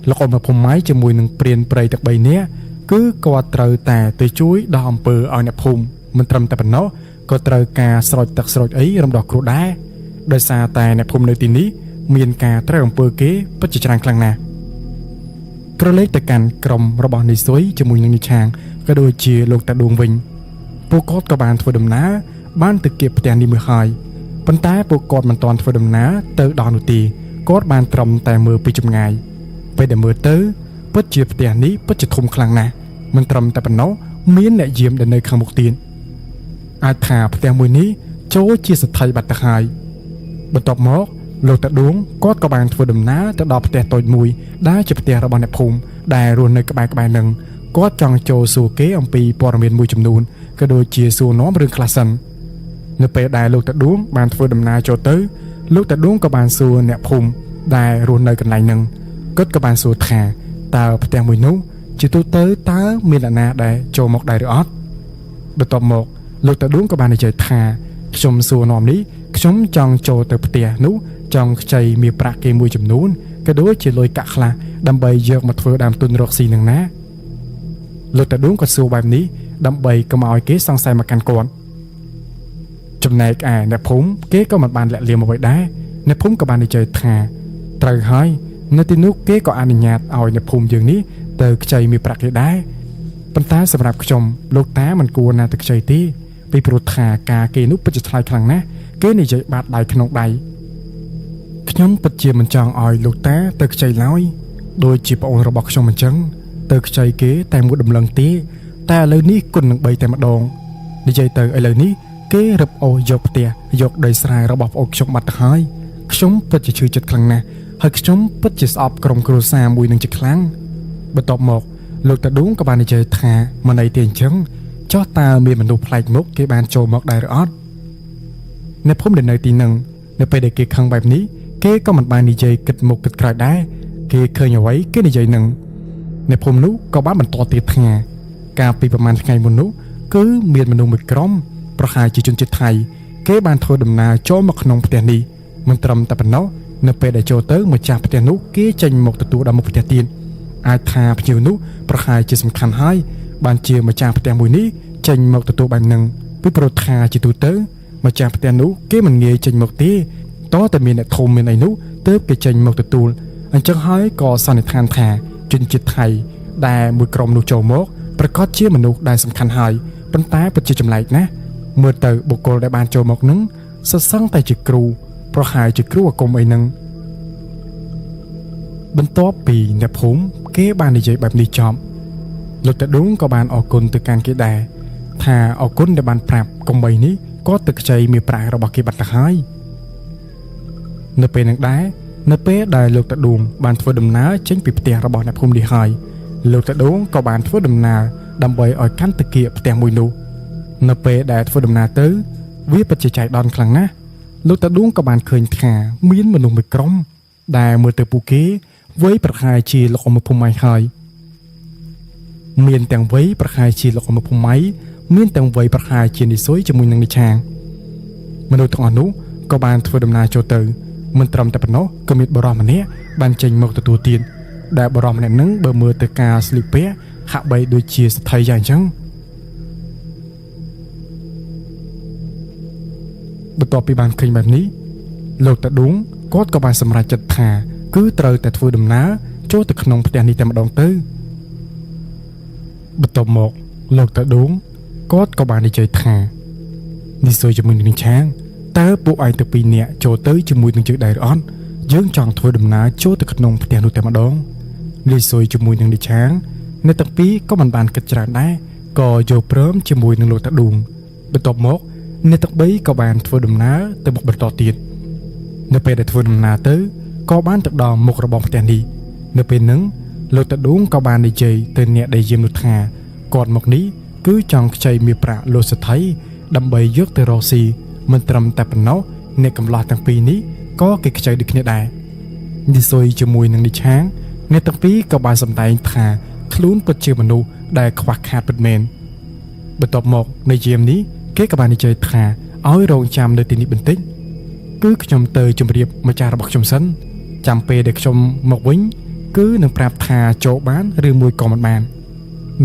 S1: លោកអ៊ំមួយភូមិម៉ៃជាមួយនឹងព្រានព្រៃទឹក3នាក់គឺគាត់ត្រូវតែទៅជួយដល់អំពើឲ្យអ្នកភូមិមិនត្រឹមតែប៉ុណ្ណោះក៏ត្រូវការស្រោចទឹកស្រោចអីរំដោះគ្រោះដែរដោយសារតែអ្នកភូមិនៅទីនេះមានការត្រូវអំពើគេពិតជាច្រើនខ្លាំងណាស់ក្រឡេកទៅកាន់ក្រុមរបស់និស័យជាមួយនឹងនិឆាងក៏ដូចជាលោកតាដួងវិញពួកគាត់ក៏បានធ្វើដំណើរបានទៅគៀបផ្ទះនេះមួយហើយប៉ុន្តែពួកគាត់មិនទាន់ធ្វើដំណើរទៅដល់នោះទេគាត់បានត្រឹមតែមើលពីចម្ងាយពេលដែលមើលទៅពិតជាផ្ទះនេះពិតជាធំខ្លាំងណាស់មិនត្រឹមតែប៉ុណ្ណោះមានអ្នកយាមដែលនៅខាងមុខទៀតអាចថាផ្ទះមួយនេះចូលជាសទ្ធិបាត់ទៅហើយបន្ទាប់មកលោកតាដួងគាត់ក៏បានធ្វើដំណើរទៅដល់ផ្ទះតូចមួយដែលជាផ្ទះរបស់អ្នកភូមិដែលរស់នៅក្បែរៗនឹងគាត់ចង់ចូលសួរគេអំពីព័ត៌មានមួយចំនួនក៏ដូចជាសួរនាំរឿងខ្លះសិននៅពេលដែលលោកតាដួងបានធ្វើដំណើរចូលទៅលោកតាដួងក៏បានសួរអ្នកភូមិដែលរស់នៅកន្លែងហ្នឹងគាត់ក៏បានសួរថាតើផ្ទះមួយនោះជាទូទៅតើមានអ្នកណាដែលចូលមកដែរឬអត់បន្ទាប់មកលោកតាដួងក៏បាននិយាយថាខ្ញុំសួរនាំនេះខ្ញុំចង់ចូលទៅផ្ទះនោះចង់ខ្ចីមានប្រាក់គេមួយចំនួនក៏ដូចជាលុយកាក់ខ្លះដើម្បីយកមកធ្វើដើមទុនរកស៊ីនឹងណាលោកតាដួងក៏សួរបែបនេះដើម្បីកុំឲ្យគេសង្ស័យមកកាន់គាត់ចំណែកឯអ្នកភូមិគេក៏មិនបានលាក់លៀមអ្វីដែរអ្នកភូមិក៏បាននិយាយថាត្រូវហើយនៅទីនោះគេក៏អនុញ្ញាតឲ្យអ្នកភូមិយើងនេះទៅខ្ចីមានប្រាក់គេដែរប៉ុន្តែសម្រាប់ខ្ញុំលោកតាមិនគួរណាទៅខ្ចីទេពីព្រោះថាការគេនោះពិតជាថ្លៃខ្លាំងណាស់គេនិយាយបាតដៃក្នុងដៃខ្ញុំពិតជាមិនចង់ឲ្យលោកតាទៅខ្ចីឡើយដូចជាប្អូនរបស់ខ្ញុំអញ្ចឹងទៅខ្ចីគេតែមួយដំឡឹងទេតែឥឡូវនេះគុណនឹង3តែម្ដងនិយាយទៅឥឡូវនេះគេរឹបអូសយកផ្ទះយកដីស្រែរបស់ប្អូនខ្ញុំបាត់ទៅហើយខ្ញុំពិតជាឈឺចិត្តខ្លាំងណាស់ហើយខ្ញុំពិតជាស្អប់ក្រុមគ្រួសារមួយនឹងជាខ្លាំងបន្ទាប់មកលោកតាដួងក៏បាននិយាយថាមិនអីទេអញ្ចឹងចោះតើមានមនុស្សប្លែកមុខគេបានចូលមកដែរឬអត់អ្នកភូមិដែលនៅទីនឹងនៅពេលដែលគេខឹងបែបនេះគេក៏មិនបាននិយាយគិតមុខគិតក្រោយដែរគេឃើញអ្វីគេនិយាយនឹងអ្នកភូមិនោះក៏បានបន្តទៀតថាកាលពីប្រហែលថ្ងៃមុននោះគឺមានមនុស្សមួយក្រុមប្រហែលជាជនជាតិថៃគេបានធ្វើដំណើរចូលមកក្នុងផ្ទះនេះមិនត្រឹមតែប៉ុណ្ណោះនៅពេលដែលចូលទៅម្ចាស់ផ្ទះនោះគេចេញមកទទួលដល់មុខផ្ទះទៀតអាចថាភ្ញៀវនោះប្រហែលជាសំខាន់ហើយបានជាម្ចាស់ផ្ទះមួយនេះចេញមកទទួលបែបហ្នឹងពីព្រោះថាជាទូទៅម្ចាស់ផ្ទះនោះគេមិនងាយចេញមកទេតើតែមានអ្នកធំមានអីនោះទើបគេចេញមកទទួល អញ្ចឹងហើយក៏សន្និដ្ឋានថាជនជាតិថៃដែលមួយក្រុមនោះចូលមកប្រកាសជាមនុស្សដែលសំខាន់ហើយប៉ុន្តែពិតជាចម្លែកណាស់មើលទៅបុគ្គលដែលបានចូលមកនឹងសសឹងតែជាគ្រូប្រហែលជាគ្រូអាគមអីនឹងបន្ទាប់ពីអ្នកភូមិគេបាននិយាយបែបនេះចប់លោកតាឌុងក៏បានអរគុណទៅកាន់គេដែរថាអរគុណដែលបានប្រាប់កុំបីនេះក៏ទឹកខ្ចីមានប្រាក់របស់គេបាត់ទៅហើយនៅពេលនឹងដែរនៅពេលដែលលោកតាឌុងបានធ្វើដំណើរចេញពីផ្ទះរបស់អ្នកភូមិនេះហើយលោកតាឌុងក៏បានធ្វើដំណើរដើម្បីឲ្យកាន់តាគៀកផ្ទះមួយនោះនៅពេលដែលធ្វើដំណើរទៅវាពិតជាចៃដន្យខ្លាំងណាស់លោកតាឌុងក៏បានឃើញថាមានមនុស្សមួយក្រុមដែលមើលទៅពួកគេវ័យប្រហែលជាលោកអ៊ំភូមិម៉ៃហើយមានទាំងវ័យប្រហែលជាលោកអ៊ំភូមិម៉ៃមានទាំងវ័យប្រហែលជានិសុយជាមួយនឹងនិឆាងមនុស្សទាំងអស់នោះក៏បានធ្វើដំណើរចូលទៅមិនត្រឹមតែប៉ុណ្ណោះក៏មានបរិសម្នាក់បានចេញមកទទួលទានដែលបរិសម្នាក់នឹងបើមើលទៅការស្លៀកពាក់ហាក់បីដូចជាស្ថិយយ៉ាងអញ្ចឹងបន្ទាប់ពីបានឃើញបែបនេះលោកតាឌុងគាត់ក៏បានសម្រេចចិត្តថាគឺត្រូវតែធ្វើដំណើរចូលទៅក្នុងផ្ទះនេះតែម្ដងទៅបន្ទាប់មកលោកតាឌុងគាត់ក៏បាននិយាយថានេះសួរជាមួយនឹងឆាងតើពួកឯងទៅពីរនាក់ចូលទៅជាមួយនឹងយើងដែរឬអត់យើងចង់ធ្វើដំណើរចូលទៅក្នុងផ្ទះនោះតែម្ដងនេះសួរជាមួយនឹងឆាងអ្នកទាំងពីរក៏មិនបានគិតច្រើនដែរក៏យល់ព្រមជាមួយនឹងលោកតាឌុងបន្ទាប់មកអ្នកទាំងបីក៏បានធ្វើដំណើរទៅមុខបន្តទៀតនៅពេលដែលធ្វើដំណើរទៅក៏បានទៅដល់មុខរបស់ផ្ទះនេះនៅពេលហ្នឹងលោកតាឌុងក៏បាននិយាយទៅអ្នកដែលយាមនោះថាគាត់មកនេះគឺចង់ខ្ចីមាសប្រាក់លោកសថៃដើម្បីយកទៅរកស៊ីមិនត្រឹមតែប៉ុណ្ណោះអ្នកកំឡោះទាំងពីរនេះក៏គេខ្ចីដូចគ្នាដែរនិសុយជាមួយនឹងនិឆាងអ្នកទាំងពីរក៏បានសម្ដែងថាខ្លួនពិតជាមនុស្សដែលខ្វះខាតពិតមែនបន្ទាប់មកនៅយាមនេះគេក៏បាននិយាយថាឲ្យរងចាំនៅទីនេះបន្តិចគឺខ្ញុំទៅជម្រាបម្ចាស់របស់ខ្ញុំសិនចាំពេលដែលខ្ញុំមកវិញគឺនឹងប្រាប់ថាចូលបានឬមួយក៏មិនបាន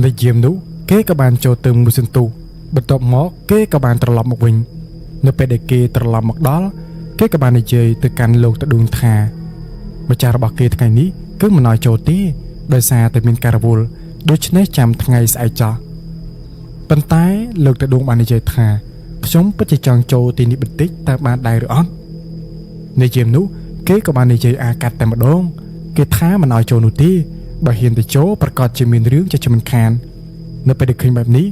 S1: នៅយាមនោះគេក៏បានចូលទៅមួយសន្ទុះបន្ទាប់មកគេក៏បានត្រឡប់មកវិញនៅពេលដែលគេត្រឡប់មកដល់គេក៏បាននិយាយទៅកាន់លោកតាឌុងថាម្ចាស់របស់គេថ្ងៃនេះគឺមិនឲ្យចូលទេដោយសារតែមានការរវល់ដូច្នេះចាំថ្ងៃស្អែកចោះប៉ុន្តែលោកតាឌុងបាននិយាយថាខ្ញុំពិតជាចង់ចូលទីនេះបន្តិចតើបានដែរឬអត់នៅយាមនោះគេក៏បាននិយាយអាកាត់តែម្ដងគេថាមិនឲ្យចូលនោះទេបើហ៊ានទៅចូលប្រកាសជាមានរឿងជាមិនខាននៅពេលដែលឃើញបែបនេះ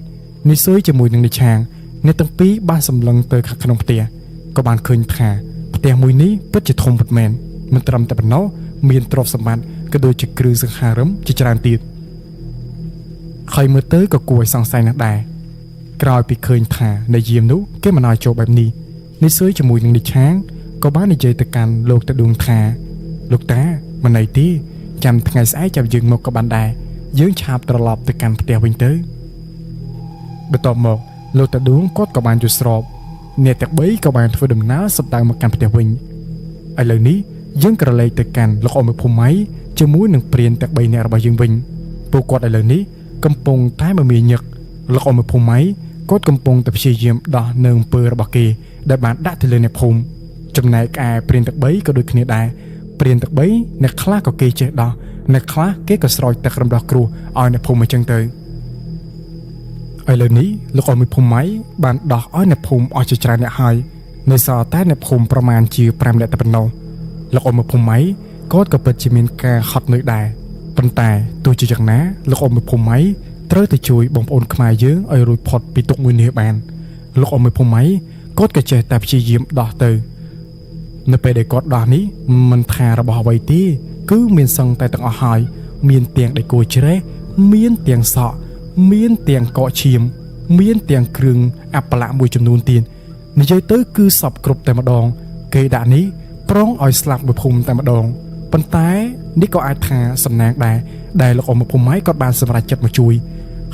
S1: និសុយជាមួយនឹងនិឆាងអ្នកទាំងពីរបានសម្លឹងទៅខាងក្នុងផ្ទះក៏បានឃើញថាផ្ទះមួយនេះពិតជាធំពិតមែនមិនត្រឹមតែប៉ុណ្ណោះមានទ្រព្យសម្បត្តិក៏ដូចជាគ្រឿងសង្ហារឹមជាច្រើនទៀតហើយមើលទៅក៏គួរឲ្យសង្ស័យណាស់ដែរក្រោយពីឃើញថានៅយាមនោះគេមិនឲ្យចូលបែបនេះនិសុយជាមួយនឹងនិឆាងក៏បាននិយាយទៅកាន់លោកតាឌុងថាលោកតាមិនអីទេចាំថ្ងៃស្អែកចាំយើងមកក៏បានដែរយើងឆាប់ត្រឡប់ទៅកាន់ផ្ទះវិញទៅបន្ទាប់មកលោកតាឌុងគាត់ក៏បានយល់ស្របអ្នកទាំងបីក៏បានធ្វើដំណើរសម្ដៅមកកាន់ផ្ទះវិញឥឡូវនេះយើងក្រឡេកទៅកាន់លោកអ៊ំភូមិម៉ៃជាមួយនឹងព្រានទាំង3នាក់របស់យើងវិញពួកគាត់ឥឡូវនេះកំពុងតែមមាញឹកលោកអ៊ំភូមិម៉ៃគាត់កំពុងតែព្យាយាមដោះនៅអំពើរបស់គេដែលបានដាក់ទៅលើអ្នកភូមិចំណែកឯព្រានទាំង3ក៏ដូចគ្នាដែរព្រានទាំង3អ្នកខ្លះក៏គេចេះដោះអ្នកខ្លះគេក៏ស្រោចទឹករំដោះគ្រោះឲ្យអ្នកភូមិអញ្ចឹងទៅឥឡូវនេះលោកអ៊ំភូមិម៉ៃបានដោះឲ្យអ្នកភូមិអស់ជាច្រើនអ្នកហើយនៅសល់តែអ្នកភូមិប្រមាណជា5អ្នកតែប៉ុណ្ណោះលោកអ៊ំភូមិម៉ៃគាត់ក៏ពិតជាមានការហត់នឿយដែរប៉ុន្តែទោះជាយ៉ាងណាលោកអ៊ំភូមិម៉ៃត្រូវតែជួយបងប្អូនខ្មែរយើងឲ្យរួចផុតពីទុក្ខមួយនេះបានលោកអ៊ំភូមិម៉ៃគាត់ក៏ចេះតែព្យាយាមដោះទៅនៅពេលដែលគាត់ដោះនេះមិនថារបស់អ្វីទេគឺមានសឹងតែទាំងអស់ហើយមានទាំងដៃគោជ្រេះមានទាំងសក់មានទាំងកកឈាមមានទាំងគ្រឿងអប្បលៈមួយចំនួនទៀតនិយាយទៅគឺសពគ្រប់តែម្ដងគេដាក់នេះប្រងឲ្យស្លាប់មួយភូមិតែម្ដងប៉ុន្តែនេះក៏អាចថាសំណាងដែរដែលលោកអ៊ំភូមិម៉ៃគាត់បានសម្រេចចិត្តមកជួយ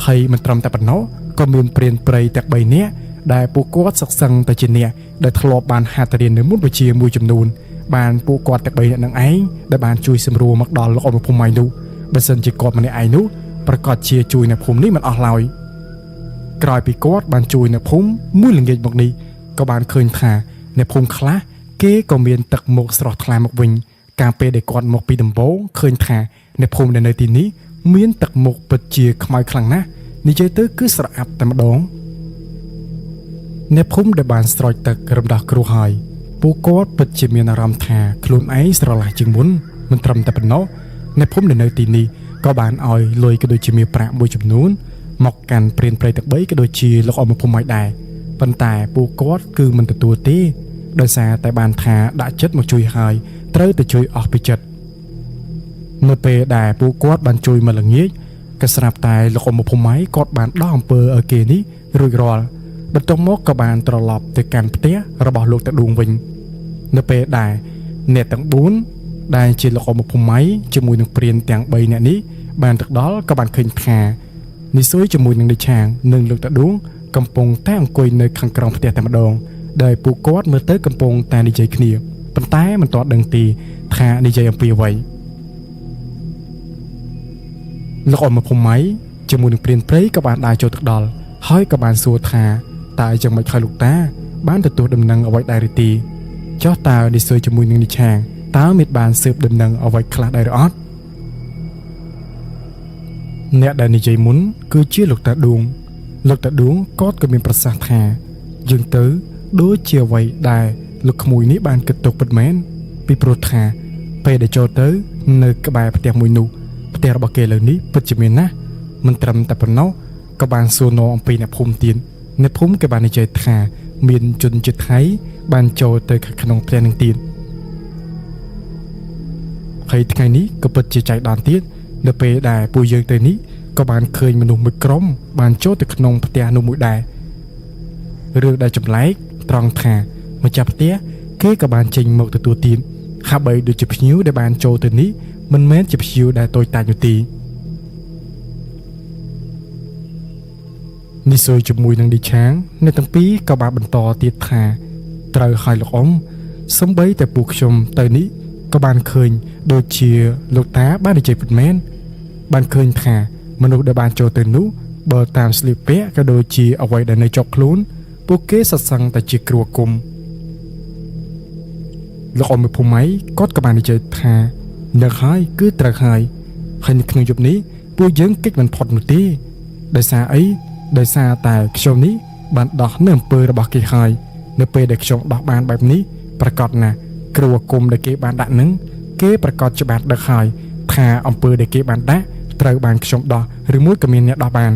S1: ហើយមិនត្រឹមតែប៉ុណ្ណោះក៏មានព្រានព្រៃទាំង3នាក់ដែលពួកគាត់សិក្សាទៅជាអ្នកដែលធ្លាប់បានហាត់រៀននៅមុនវិជ្ជាមួយចំនួនបានពួកគាត់ទាំង3នាក់នឹងឯងដែលបានជួយសម្រួលមកដល់លោកអ៊ំភូមិម៉ៃនោះបើសិនជាគាត់ម្នាក់ឯងនោះប្រកាសជាជួយអ្នកភូមិនេះមិនអស់ឡើយក្រោយពីគាត់បានជួយអ្នកភូមិមួយល្ងាចមកនេះក៏បានឃើញថាអ្នកភូមិខ្លះគេក៏មានទឹកមុខស្រស់ថ្លាមកវិញ ការពេលដែលគាត់មកពីដំបូងឃើញថានៅភូមិនៅទីនេះមានទឹកមុខពិតជាខ្មៅខ្លាំងណាស់និយាយទៅគឺស្រអាប់តែម្ដងអ្នកភូមិដែលបានស្រោចទឹករំដោះគ្រោះហើយពួកគាត់ពិតជាមានអារម្មណ៍ថាខ្លួនឯងស្រឡះជាងមុនមិនត្រឹមតែប៉ុណ្ណោះអ្នកភូមិនៅទីនេះក៏បានឲ្យលុយក៏ដូចជាមាសប្រាក់មួយចំនួនមកកាន់ព្រានព្រៃទឹក3ក៏ដូចជាលោកអមភូមិឲ្យដែរប៉ុន្តែពួកគាត់គឺមិនទទួលទេដោយសារតែបានថាដាក់ចិត្តមកជួយហើយត្រូវតែជួយអស់ពីចិត្តនៅពេលដែលពួកគាត់បានជួយមកល្ងាចក៏ស្រាប់តែលោកអមភូមិគាត់បានដោះអំពើឲ្យគេនេះរួចរាល់បន្ទាប់មកក៏បានត្រឡប់ទៅកាន់ផ្ទះរបស់លោកតាឌួងវិញនៅពេលដែលអ្នកទាំង4ដែលជាលោកអមភូមិជាមួយនឹងព្រានទាំង3នាក់នេះបានទៅដល់ក៏បានឃើញថានិសួយជាមួយនឹងនិឆាងនិងលោកតាឌួងកំពុងតែអង្គុយនៅខាងក្រោមផ្ទះតែម្ដងដែលពួកគាត់មើលទៅកំពុងតែនិយាយគ្នាប៉ុន្តែមិនទាន់ដឹងទីថានិយាយអំពីអ្វីលោកអមភូមិជាមួយនឹងព្រានព្រៃក៏បានដើរចូលទៅដល់ហើយក៏បានសួរថាតើយ៉ាងម៉េចហើយលោកតាបានទទួលដំណឹងអ្វីដែរឬទេចុះតើនិសួយជាមួយនឹងនិឆាងតើមានបានស៊ើបដំណឹងអ្វីខ្លះដែរឬអត់អ្នកដែលនិយាយមុនគឺជាលោកតាឌួងគាត់ក៏មានប្រសាសន៍ថាយើងទៅដូចជាអ្វីដែលលោកក្មួយនេះបានគិតទុកពិតមែនពីព្រោះថាពេលដែលចូលទៅនៅក្បែរផ្ទះមួយនោះផ្ទះរបស់គេលើនេះពិតជាមានណាស់មិនត្រឹមតែប៉ុណ្ណោះក៏បានសួរនាំអំពីអ្នកភូមិទៀតអ្នកភូមិក៏បាននិយាយថាមានជនជាតិថៃបានចូលទៅក្នុងផ្ទះនឹងទៀតហើយថ្ងៃនេះក៏ពិតជាចៃដន្យទៀតនៅពេលដែលពួកយើងទៅនេះក៏បានឃើញមនុស្សមួយក្រុមបានចូលទៅក្នុងផ្ទះនោះមួយដែររឿងដែលចម្លែកត្រង់ថាម្ចាស់ផ្ទះគេក៏បានចេញមកទទួលទានហាក់បីដូចជាភ្ញៀវដែលបានចូលទៅនេះមិនមែនជាភ្ញៀវដែលតូចតាចនោះទេនិសួយជាមួយនឹងឌីឆាងអ្នកទាំងពីរក៏បានបន្តទៀតថាត្រូវឲ្យលោកអ៊ំសំបីតែពួកខ្ញុំទៅនេះក៏បានឃើញដូចជាលោកតាបាននិយាយពិតមែនបានឃើញថាមនុស្សដែលបានចូលទៅនោះបើតាមស្លៀកពាក់ក៏ដូចជាអ្វីដែលនៅជាប់ខ្លួនពួកគេសត្វសឹងតែជាគ្រួគុំលោកអ៊ំភូមិគាត់ក៏បាននិយាយថានៅហើយគឺត្រូវហើយនៅក្នុងយប់នេះពួកយើងគេចមិនផុតនោះទេដោយសារអីដោយសារតែខ្ញុំនេះបានដោះនៅអំពើរបស់គេហើយនៅពេលដែលខ្ញុំដោះបានបែបនេះប្រកាសណាគ្រួគុំដែលគេបានដាក់នឹងគេប្រកាសច្បាស់ដឹកហើយថាអំពើដែលគេបានដាក់ត្រូវបានខ្ញុំដោះឬមួយក៏មានអ្នកដោះបាន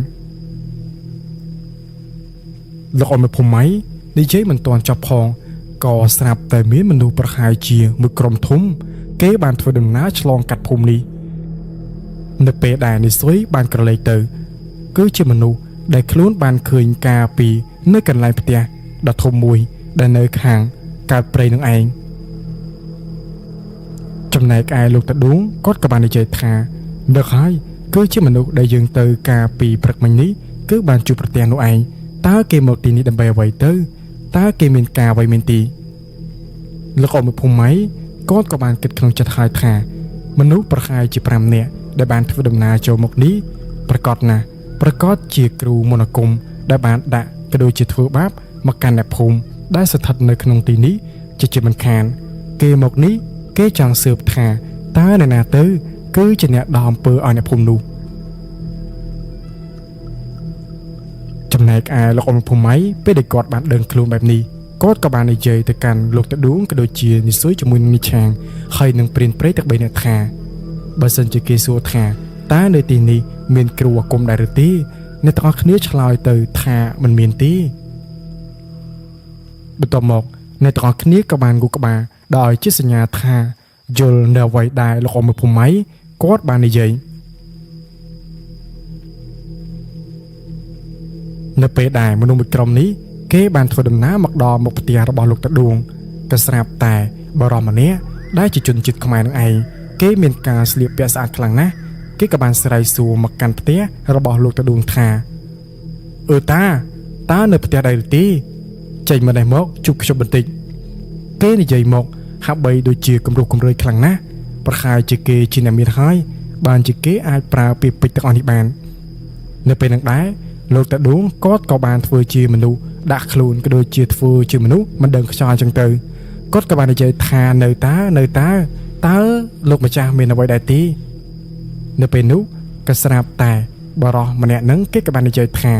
S1: លោកអមភូមិនិយាយមិនទាន់ចប់ផងក៏ស្រាប់តែមានមនុស្សប្រហែលជាមួយក្រុមធំគេបានធ្វើដំណើរឆ្លងកាត់ភូមិនេះនៅពេលដែលនិសួយបានក្រឡេកទៅគឺជាមនុស្សដែលខ្លួនបានឃើញការពីនៅកន្លែងផ្ទះដ៏ធំមួយដែលនៅខាងកើតព្រៃនឹងឯងចំណែកឯលោកតាឌួងគាត់ក៏បាននិយាយថាដឹកហើយគឺជាមនុស្សដែលយើងទៅការពីព្រឹកមិញនេះគឺបានជួបប្រទះនោះឯងតើគេមកទីនេះដើម្បីអ្វីទៅតើគេមានការអ្វីមែនទេលោកអមភូមិគាត់ក៏បានគិតក្នុងចិត្តហើយថាមនុស្សប្រហែលជា5នាក់ដែលបានធ្វើដំណើរចូលមកនេះប្រកាសណាស់ប្រកាសជាគ្រូមន្តអាគមដែលបានដាក់ក៏ដូចជាធ្វើបាបមកកាន់អ្នកភូមិដែលស្ថិតនៅក្នុងទីនេះជាមិនខានគេមកនេះគេចង់ស៊ើបថាតើអ្នកណាទៅគឺជាអ្នកដោះអំពើឲ្យអ្នកភូមិនោះចំណែកឯលោកអមភូមិពេលដែលគាត់បានដឹងខ្លួនបែបនេះគាត់ក៏បាននិយាយទៅកាន់លោកតាឌួងក៏ដូចជានិសួយជាមួយនឹងនិឆាងហើយនឹងព្រានព្រៃទាំង3នាក់ថាបើសិនជាគេសួរថាតើនៅទីនេះមានគ្រូអាគមដែរឬទេអ្នកទាំងអស់គ្នាឆ្លើយទៅថាមិនមានទេបន្ទាប់មកអ្នកទាំងអស់គ្នាក៏បានគូក្បាលដោយជាសញ្ញាថាយល់នៅអ្វីដែលលោកអមភូមិគាត់បាននិយាយនៅពេលដែលមនុស្សមួយក្រុមនេះគេបានធ្វើដំណើរមកដល់មុខផ្ទះរបស់លោកតាឌួងក៏ស្រាប់តែបរិមម្នាក់ដែលជាជនជាតិខ្មែរនឹងឯងគេមានការស្លៀកពាក់ស្អាតខ្លាំងណាស់គេក៏បានស្រែកសួរមកកាន់ផ្ទះរបស់លោកតាឌួងថាតានៅផ្ទះដែរឬទេចេញមកនេះមកជួបខ្ញុំបន្តិចគេនិយាយមកហាក់បីដូចជាគំរោះគំរើយខ្លាំងណាស់ប្រហែលជាគេជាអ្នកមានហើយបានជាគេអាចប្រើពាក្យពេចន៍ទាំងអស់នេះបាននៅពេលនឹងដែរលោកតាឌួងគាត់ក៏បានធ្វើជាមនុស្សដាក់ខ្លួនក៏ដូចជាធ្វើជាមនុស្សមិនដឹងខ្យល់អញ្ចឹងទៅគាត់ក៏បាននិយាយថានៅតា តើលោកម្ចាស់មានអ្វីដែរទេនៅពេលនោះក៏ស្រាប់តែបរោះម្នាក់នឹងគេក៏បាននិយាយថា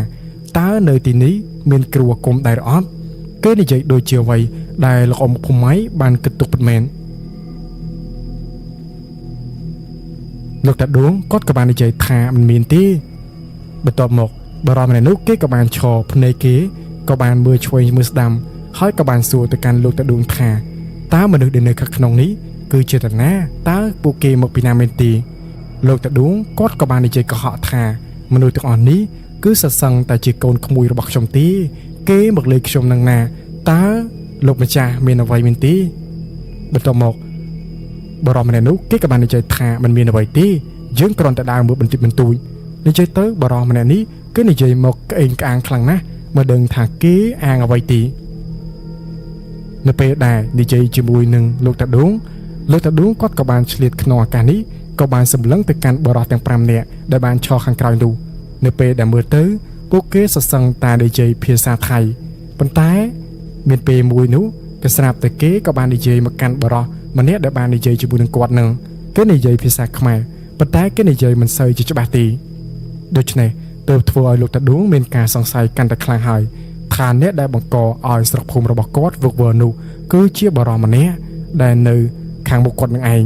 S1: តើនៅទីនេះមានគ្រូអាគមដែរអត់គេនិយាយដូចជាអ្វីដែលលោកអ៊ំភូមិបានគិតទុកពិតមែនលោកតាដួងគាត់ក៏បាននិយាយថាមិនមានទេបន្ទាប់មកបរោះម្នាក់នោះគេក៏បានឈរភ្នែកគេក៏បានមើលឆ្វេងមើលស្ដាំហើយក៏បានសួរទៅកាន់លោកតាដួងថាតើមនុស្សដែលនៅខាងក្នុងនេះគឺជាតាណាតើពួកគេមកពីណាមែនទេលោកតាដួងគាត់ក៏បាននិយាយកុហកថាមនុស្សទាំងអស់នេះគឺសសឹងតែជាកូនក្មួយរបស់ខ្ញុំទេគេមកលេងខ្ញុំនឹងណាតើលោកម្ចាស់មានអ្វីមែនទេបន្ទាប់មកបរោះម្នាក់នោះគេក៏បាននិយាយថាมันមានអ្វីទេយើងគ្រាន់តែដើរមើលបន្តិចបន្តួចនិយាយទៅបរោះម្នាក់នេះគឺនិយាយមកក្អេងក្អាងខ្លាំងណាស់មកដឹងថាគេអាងអ្វីទេនៅពេលដែលនិយាយជាមួយនឹងលោកតាដួងគាត់ក៏បានឆ្លៀតក្នុងឱកាសនេះក៏បានសម្លឹងទៅកាន់បរោះទាំង5នាក់ដែលបានឈរខាងក្រោយនោះនៅពេលដែលមើលទៅពួកគេសសឹងតែនិយាយភាសាថៃប៉ុន្តែមានពេលមួយនោះក៏ស្រាប់តែគេក៏បាននិយាយមកកាន់បរោះម្នាក់ដែលបាននិយាយជាមួយនឹងគាត់នឹងគេនិយាយភាសាខ្មែរប៉ុន្តែគេនិយាយមិនសូវជាច្បាស់ទេដូច្នេះទើបធ្វើឲ្យលោកតាដួងមានការសង្ស័យកាន់តែខ្លាំងហើយថាអ្នកដែលបង្កឲ្យស្រុកភូមិរបស់គាត់វឹកវរនោះគឺជាបរោះម្នាក់ដែលនៅខាងមុខគាត់នឹងឯង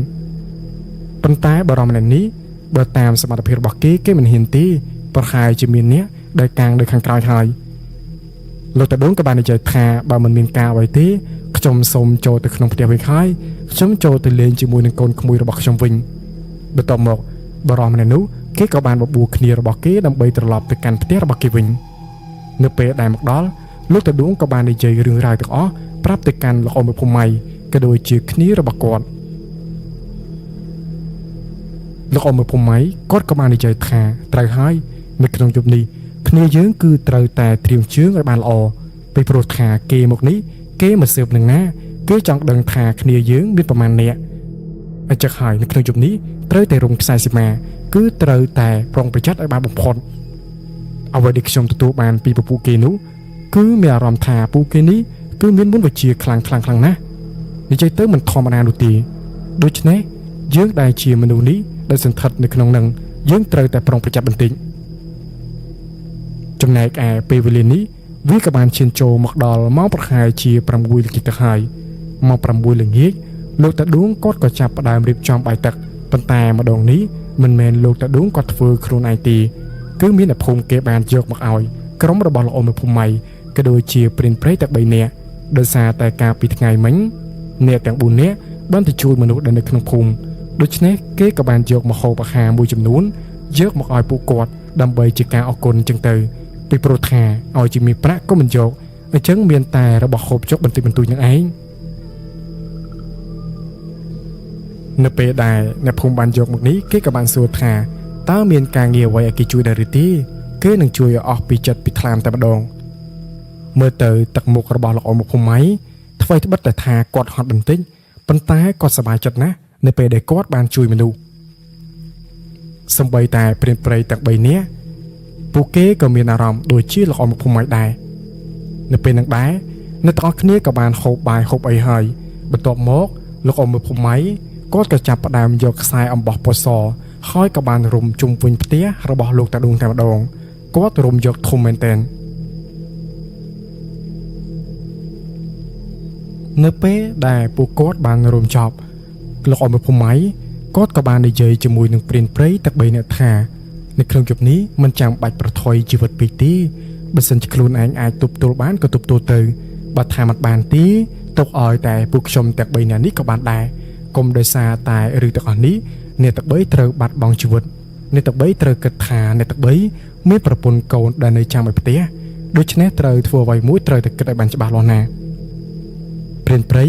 S1: ប៉ុន្តែបរោះម្នាក់នេះបើតាមសមត្ថភាពរបស់គេមិនហ៊ានទេប្រហែលជាមានអ្នកដែលកាងនៅខាងក្រោយហើយលោកតាដួងក៏បាននិយាយថាបើមិនមានការអ្វីទេខ្ញុំសូមចូលទៅក្នុងផ្ទះវិញហើយខ្ញុំចូលទៅលេងជាមួយនឹងកូនក្មួយរបស់ខ្ញុំវិញបន្ទាប់មកបរោះម្នាក់នោះគេក៏បានបបួលគ្នារបស់គេដើម្បីត្រឡប់ទៅកាន់ផ្ទះរបស់គេវិញនៅពេលដែលមកដល់លោកតាដួងក៏បាននិយាយរឿងរ៉ាវទាំងអស់ប្រាប់ទៅកាន់លោកអ៊ំភូមិក៏ដូចជាគ្នារបស់គាត់លោកអ៊ំភូមិគាត់ក៏បាននិយាយថាត្រូវហើយនៅក្នុងយប់នេះគ្នាយើងគឺត្រូវតែត្រៀមជើងឲ្យបានល្អពីព្រោះថាគេមកនេះគេមកស៊ើបនឹងណាគេចង់ដឹងថាគ្នាយើងមានប្រមាណអ្នកអញ្ចឹងហើយនៅក្នុងយប់នេះត្រូវតែរំខ្សែសីមាគឺត្រូវតែប្រុងប្រយ័ត្នឲ្យបានបំផុតអ្វីដែលខ្ញុំទទួលបានពីពពួកគេនោះគឺមានអារម្មណ៍ថាពួកគេនេះគឺមានមុនវិជ្ជាខ្លាំងណាស់និយាយទៅមិនធម្មតានោះទេដូច្នេះយើងដែលជាមនុស្សនេះដែលសន្ធិដ្ឋនៅក្នុងនឹងយើងត្រូវតែប្រុងប្រយ័ត្នបន្តិចចំណែកឯពេលវេលានេះវាក៏បានឈានចូលមកដល់ម៉ោងប្រហែលជា6ល្ងាចទៅហើយម៉ោង6ល្ងាចលោកតាដួងគាត់ក៏ចាប់ផ្ដើមរៀបចំបាយទឹកប៉ុន្តែម្ដងនេះមិនមែនលោកតាដួងគាត់ធ្វើខ្លួនឯងទេគឺមានអ្នកភូមិគេបានយកមកឲ្យក្រុមរបស់លោកអ៊ំនៅភូមិក៏ដូចជាព្រានព្រៃទាំង3នាក់ដោយសារតែការពីថ្ងៃមិញអ្នកទាំង4នាក់បានទៅជួយមនុស្សដែលនៅក្នុងភូមិដូច្នេះគេក៏បានយកម្ហូបអាហារមួយចំនួនយកមកឲ្យពួកគាត់ដើម្បីជាការអរគុណចឹងទៅពីព្រោះថាឲ្យជាមានប្រាក់ក៏មិនយកអញ្ចឹងមានតែរបស់ហូបចុកបន្តិចបន្តួចនឹងឯងនៅពេលដែលអ្នកភូមិបានយកមកនេះគេក៏បានសួរថាតើមានការងារអ្វីឲ្យគេជួយដែរឬទេគេនឹងជួយឲ្យអស់ពីចិត្តពីថ្លាមតែម្ដងមើលទៅទឹកមុខរបស់លោកអ៊ំភូមិថ្មីត្បិតតែថាគាត់ហត់បន្តិចប៉ុន្តែគាត់សប្បាយចិត្តណាស់នៅពេលដែលគាត់បានជួយមនុស្សសម្បីតែព្រានព្រៃទាំង3នាក់ពួកគេក៏មានអារម្មណ៍ដូចជាលោកអ៊ំភូមិដែរនៅពេលនឹងដែរអ្នកទាំងអស់គ្នាក៏បានហូបបាយហូបអីហើយបន្ទាប់មកលោកអ៊ំភូមិគាត់ក៏ចាប់ផ្ដើមយកខ្សែអំបោះពណ៌សហើយក៏បានរុំជុំវិញផ្ទះរបស់លោកតាដួងតែម្ដងគាត់រុំយកធំមែនទែននៅពេលដែលពួកគាត់បានរុំចប់លោកអ៊ំភូមិគាត់ក៏បាននិយាយជាមួយនឹងព្រានព្រៃទាំង3នាក់ថានៅក្នុងយប់នេះមិនចាំបាច់ប្រថុយជីវិតពេកទេបើសិនជាខ្លួនឯងអាចទប់ទល់បានក៏ទប់ទល់ទៅបើថាមិនបានទេទុកឲ្យតែពួកខ្ញុំទាំង3នាក់នេះក៏បានដែរកុំដោយសារតែរឿងទាំងអស់នេះអ្នកទាំង3ត្រូវបាត់បង់ជីវិតអ្នកទាំង3ត្រូវគិតថាអ្នកទាំង3មានប្រពន្ធកូនដែលនៅចាំឲ្យផ្ទះដូច្នេះត្រូវធ្វើអ្វីមួយត្រូវតែគិតឲ្យបានច្បាស់លាស់ណាព្រានព្រៃ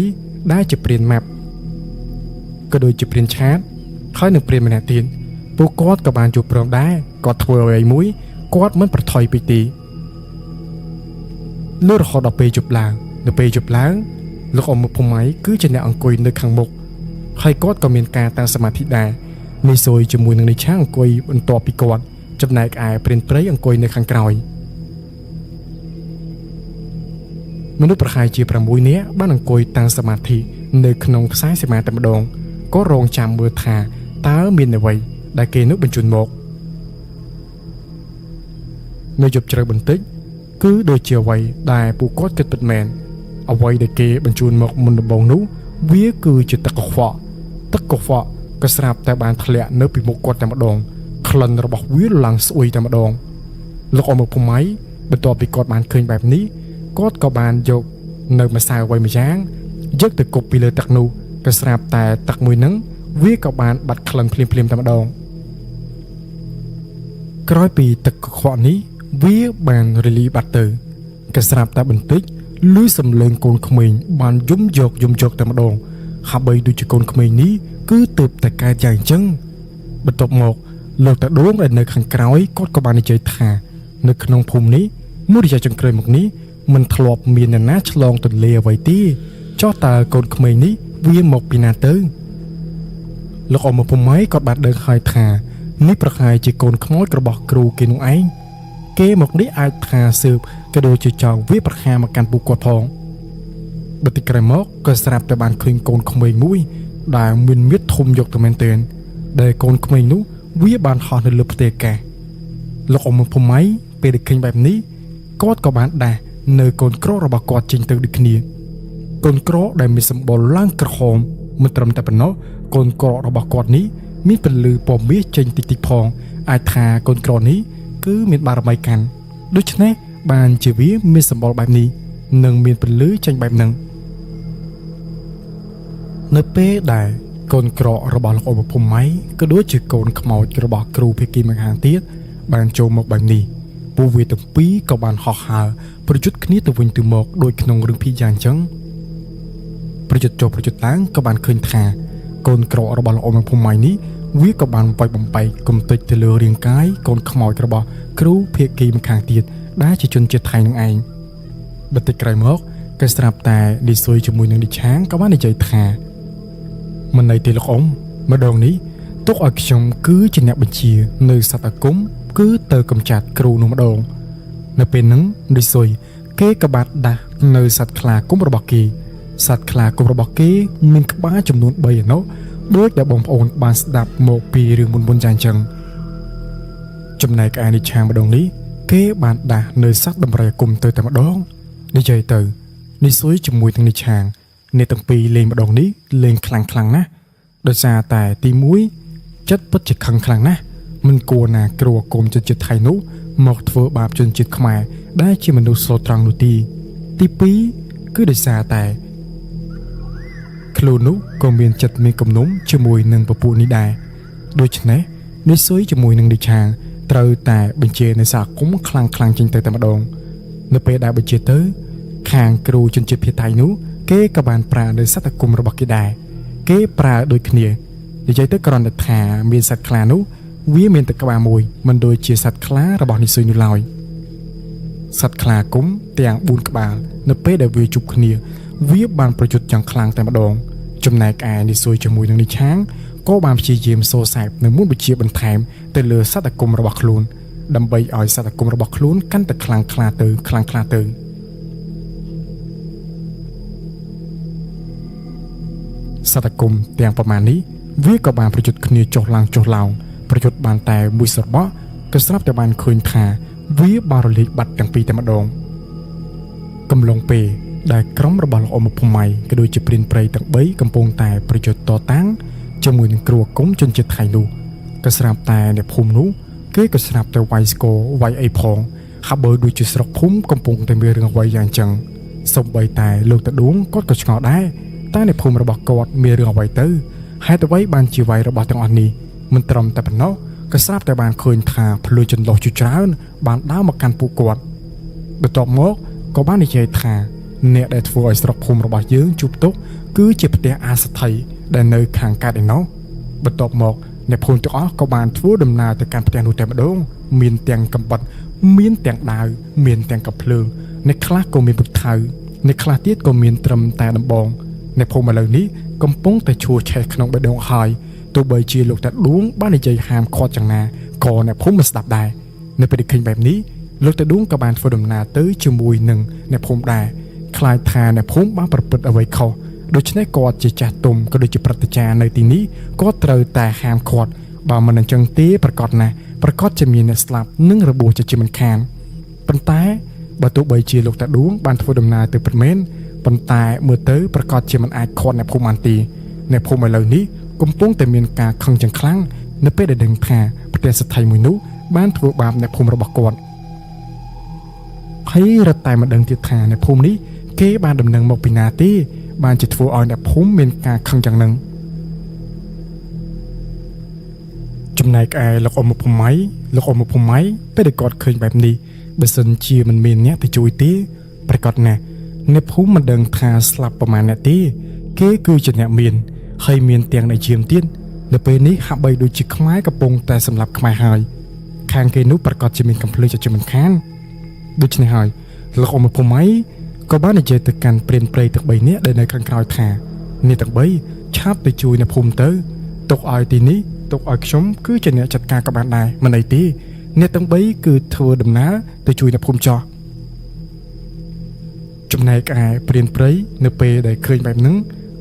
S1: ដែលជាព្រានម៉ាប់ក៏ដូចជាព្រានឆាតហើយនឹងព្រានម្នាក់ទៀតពួកគាត់ក៏បានជួបព្រមដែរគាត់ធ្វើអ្វីមួយគាត់មិនប្រថុយពេកទេលុះរហូតដល់ពេលជប់ឡើងនៅពេលជប់ឡើងលោកអ៊ំភូមិគឺជាអ្នកអង្គុយនៅខាងមុខហើយគាត់ក៏មានការតាំងសមាធិដែរមីស៊ុយជាមួយនឹងនិឆាអង្គុយបន្ទាប់ពីគាត់ចំណែកឯព្រានព្រៃអង្គុយនៅខាងក្រោយមនុស្សប្រហែលជា6នាក់បានអង្គុយតាំងសមាធិនៅក្នុងខ្សែសីមាតែម្ដង ก็รองจำมือทาตาเมียนในวัยได้เกนุบรรจุนหมกในจบเจริญบันทึกคือโดยเจียวไว้ได้ปูกอดเกิดเป็นแมนเอาไว้ได้เกบรรจุนหมกมันบองนู้เวียคือจุดตะกฟะกระสาบแต่บานทะเลเนื้อปีมุกกอดแต่มาดองคลันระบอกวิหลังสวยแต่มาดองลูกออกมาพุ่มไม้เป็นตัวปีกอดบานเคยแบบนี้กอดกับบานยกเนื้อมาใส่ไว้มาย่างยึดตะกบปีเลยตักนูกระสาบแต่ตักมวยนังเวียกับบานบัดคลันเพลียมแต่มาดองกร้อยปีตะกฟะนี้เวียบานเรลีบัตเตอร์กระสาบแต่บันทึกลุยสำเร็จโกนขมิ้นบานยุ่มโยกแต่มาดองหาใบดูจากโกนขมิ้นนี้คือเติบแต่กายใหญ่จังบรรทบหมกโลกแต่ดวงในขังกร้อยก็กบาลในใจถ่าในขนมภูมินี้มุดใจจังเกยหมกนี้มันถลบมีนนาชลองตุนเลียไว้ตีจ่อตาโกนขมิ้นนี้เวียหมกปีนาเตอร์โลกออกมาภูมิไม้กบาดเดินหายถ่านี่ประคายจีโกนขโมยกระบอกครูกินนุ่งไอเกหมกนี้อาจถ่าสืบกระโดดจีจองเวียประคายมาการปูกอดทองปฏิกิริยามกก็สลับแต่บานคืนโกนขมิ้นมุ้ยได้มินมิดทุมยกตัวเมนเตนได้โกนขมิ้นนู้วิบานหอในเลือบเตะแกหลอกออกมาพมไม้ไปเด็กขึ้นแบบนี้กอดกับบานได้เนยโกนกรอระบากอดจริงตัวดิกนี้โกนกรอได้มีสมบูรณ์ล่างกระหอมมันตรมแต่เป็นเนาะโกนกรอระบากอดนี้มีเป็นลือปอมมีจริงติดพองอาทาโกนกรอนี้คือมีบารมีกันด้วยฉะนั้นบานชีวิตมีสมบูรณ์แบบนี้หนึ่งมีเป็นลือจริงแบบหนึ่งในเป้ได้โกนกรอระบาดออกมาพมไม้ก็ด้วยจืดโกนขมาวกระบอกครูเพื่อกินมาหางเตี้ยบานโจมกแบบนี้ปูเวตปีกับบานหอกหาประยุทธ์คณิตวินตุมกโดยขนมเรื่องพิจารณ์จังประยุทธ์โจประยุทธ์ล้างกับบานคืนทาโกนกรอระบาดออกมาพมไม้นี้วิกับบานไปบำไปกลมติดเตลือเรียงกายโกนขมาวกระบอกครูเพื่อกินมาหางเตี้ยได้จะจนเจ็ดไทยนั่งเองบัติไกรมกกระสรับแต่ดิสวยจมูกหนึ่งดิช้างก็ว่าในใจทามันในตีลูกอมมาดองนี้ตุกอักชมคือจะแนบบัญชีในสัตว์กุ้มคือเตอกำจัดครูนมาดองในเป็นนั้นดิสวยเกกบาดดาในสัตว์คลากุ้มระบอกกีสัตว์คลากุ้มระบอกกีมีกบ้าจำนวนใบเนาะด้วยแต่บ่มโอนบานสดับโมปีเรื่องบนจานจังจำในการในชางมาดองนี้เกบาดดาในสัตว์ดำไรกุ้มเตอแต่มาดองในใจเตอในสวยจมูกทางในชางในตั้งปีเลงมาดองนี้เลงคลังนะโดยซาแต่ตีมุ้ยจัดปัจจิคลังนะมันกลัวนะกลัวกลมจนจิตไทยนุหมอกเถื่อบาปจนจิตขมายได้ชิมันดูโซตรังดูตีปีคือโดยซาแต่ครูนุก็มีจัดมีกำนุ่มจมวยหนึ่งประปูนี้ได้โดยฉะนั้นในซอยจมวยหนึ่งดิชางเตอแต่บัญชีในสากคุ้มคลังจริงแต่มาดองในเปได้บัญชีเตอคางกรูจนจิตเพียไทยนุเกกับบานปลาโดยสัตว์กุมระบอกกีได้เกปลาโดยเขียในใจเตกรอนเด็ดขามีสัตว์คลานุวิเมียนตะกบามวยมันโดยเชียสัตว์คลาระบอกนิสุยนุลอยสัตว์คลากุ้มเตียงบุญกบาลในเป้ได้วิจุกเขียวิบานประจุดอย่างคลางแต่มาดองจำนายกายนิสุยจมูกหนึ่งในช้างก็บานชีเยี่ยมโซแซบในมุ่นไปเชียบันแถมแต่เลือสัตว์กุมระบอกคลูนดำใบอ่อยสัตว์กุมระบอกคลูนกันแต่คลางคลาเตอคลางคลาเตอสัตว์กุมเตียงประมาณนี้วิกับบานประจุดเขียโจลังประจุดบานแต่บุยสดบ่กระสับแต่บานคืนทาวิบารลิบัดดังปีแต่มาดองกำลงเปได้กรมระบาดออกมาพมไม้ก็โดยจะเปลี่ยนไปตั้งใบกำปงแต่ประจุดต่อตั้งจมูกกลัวก้มจนจิตไทยนูกระสับแต่ในภูมินู้เกี่ยกระสับแต่ไวสโกไวไอพองขับเบอร์ดูจุดสระพุ่มกำปงแต่เมื่อเรื่องไวอย่างจังสมใบแต่โลกแต่ดวงก็กระชงได้ตั้งในภูมิระบาดกอดมีเรื่องไวเตอร์ให้แต่ไว้บานจีไวระบาดต่างอันนี้มันตรมแต่เป็นเนาะกระซับแต่บานเคยทาพลุจนหลอกจุดจ้าบานดาวมาการปูกอดเดือดตบมกก็บ้านในใจทาเนี่ยได้ทัวร์สระภูมิระบาดเยอะจุบตุกคือเจ็บแต่อาสไทยได้เนยขางการเนาะเดือดตบมกในภูมิตัวอ๋อก็บานทัวร์ดำนาแต่การปฏิญาณแต่มาดงมีนเตียงกำบัดมีนเตียงดาวมีนเตียงกับเพลิงในคลาก็มีบุตรไทยในคลาเทียก็มีนตรมแต่ดำบองในภูมิมาเหล่านี้กำปงแต่ชัวแช่ขนมใบดองหายตัวใบจีลูกแต่ล้วงบ้านในใจหามคอจังนาคอเนี่ยพุ่มมันสดับได้ในประเด็นขึ้นแบบนี้ลูกแต่ล้วงกับบานฟอดมนาเตยจมูกหนึ่งในภูมิได้คลายทาในพุ่มบ้านประปิดเอาไว้เขา ដូច្នេះគាត់ជាចាស់ទុំក៏ដូចជាប្រតិចារនៅទីនេះគាត់ត្រូវតែហាមឃាត់បើមិនអញ្ចឹងទេប្រកាសណាស់ប្រកាសជាមានអ្នកស្លាប់និងរបួសជាមិនខានប៉ុន្តែបើទោះបីជាលោកតាដួងបានធ្វើដំណើរទៅពិតមែនប៉ុន្តែមើលទៅប្រកាសជាមិនអាចឃាត់អ្នកភូមិបានទេអ្នកភូមិឥឡូវនេះកំពុងតែមានការខឹងយ៉ាងខ្លាំងនៅពេលដែលដឹងថាប្រទេសស្ថិតមួយនោះបានធ្វើបាបអ្នកភូមិរបស់គាត់ហើយរត់តែមិនដឹងទៀតថាអ្នកភូមិនេះគេបានដំណឹងមកពីណាទេបានជាធ្វើឲ្យអ្នកភូមិមានការខឹងយ៉ាងហ្នឹងចំណែកឯលោកអ៊ំភូមិពេលដែលគាត់ឃើញបែបនេះបើសិនជាមិនមានអ្នកទៅជួយទេប្រកាសណាស់អ្នកភូមិមិនដឹងថាស្លាប់ប្រមាណអ្នកទេគេគឺជាអ្នកមានហើយមានទាំងអ្នកជាមទៀតនៅពេលនេះហាក់បីដូចជាខ្មែរកំពុងតែសម្លាប់ខ្មែរហើយខាងគេនោះប្រកាសជាមានកំភ្លើងជាមិនខានដូច្នេះហើយលោកអ៊ំភូមិក៏បាននិយាយទៅកាន់ព្រានព្រៃទាំង3នាក់ដែលនៅខាងក្រោយថាអ្នកទាំង3ឆាប់ទៅជួយអ្នកភូមិទៅទុកឲ្យទីនេះទុកឲ្យខ្ញុំគឺជាអ្នកចាត់ការក៏បានដែរមិនអីទេអ្នកទាំង3គឺធ្វើដំណើរទៅជួយអ្នកភូមិចោះចំណែកឯព្រានព្រៃនៅពេលដែលឃើញបែបហ្នឹង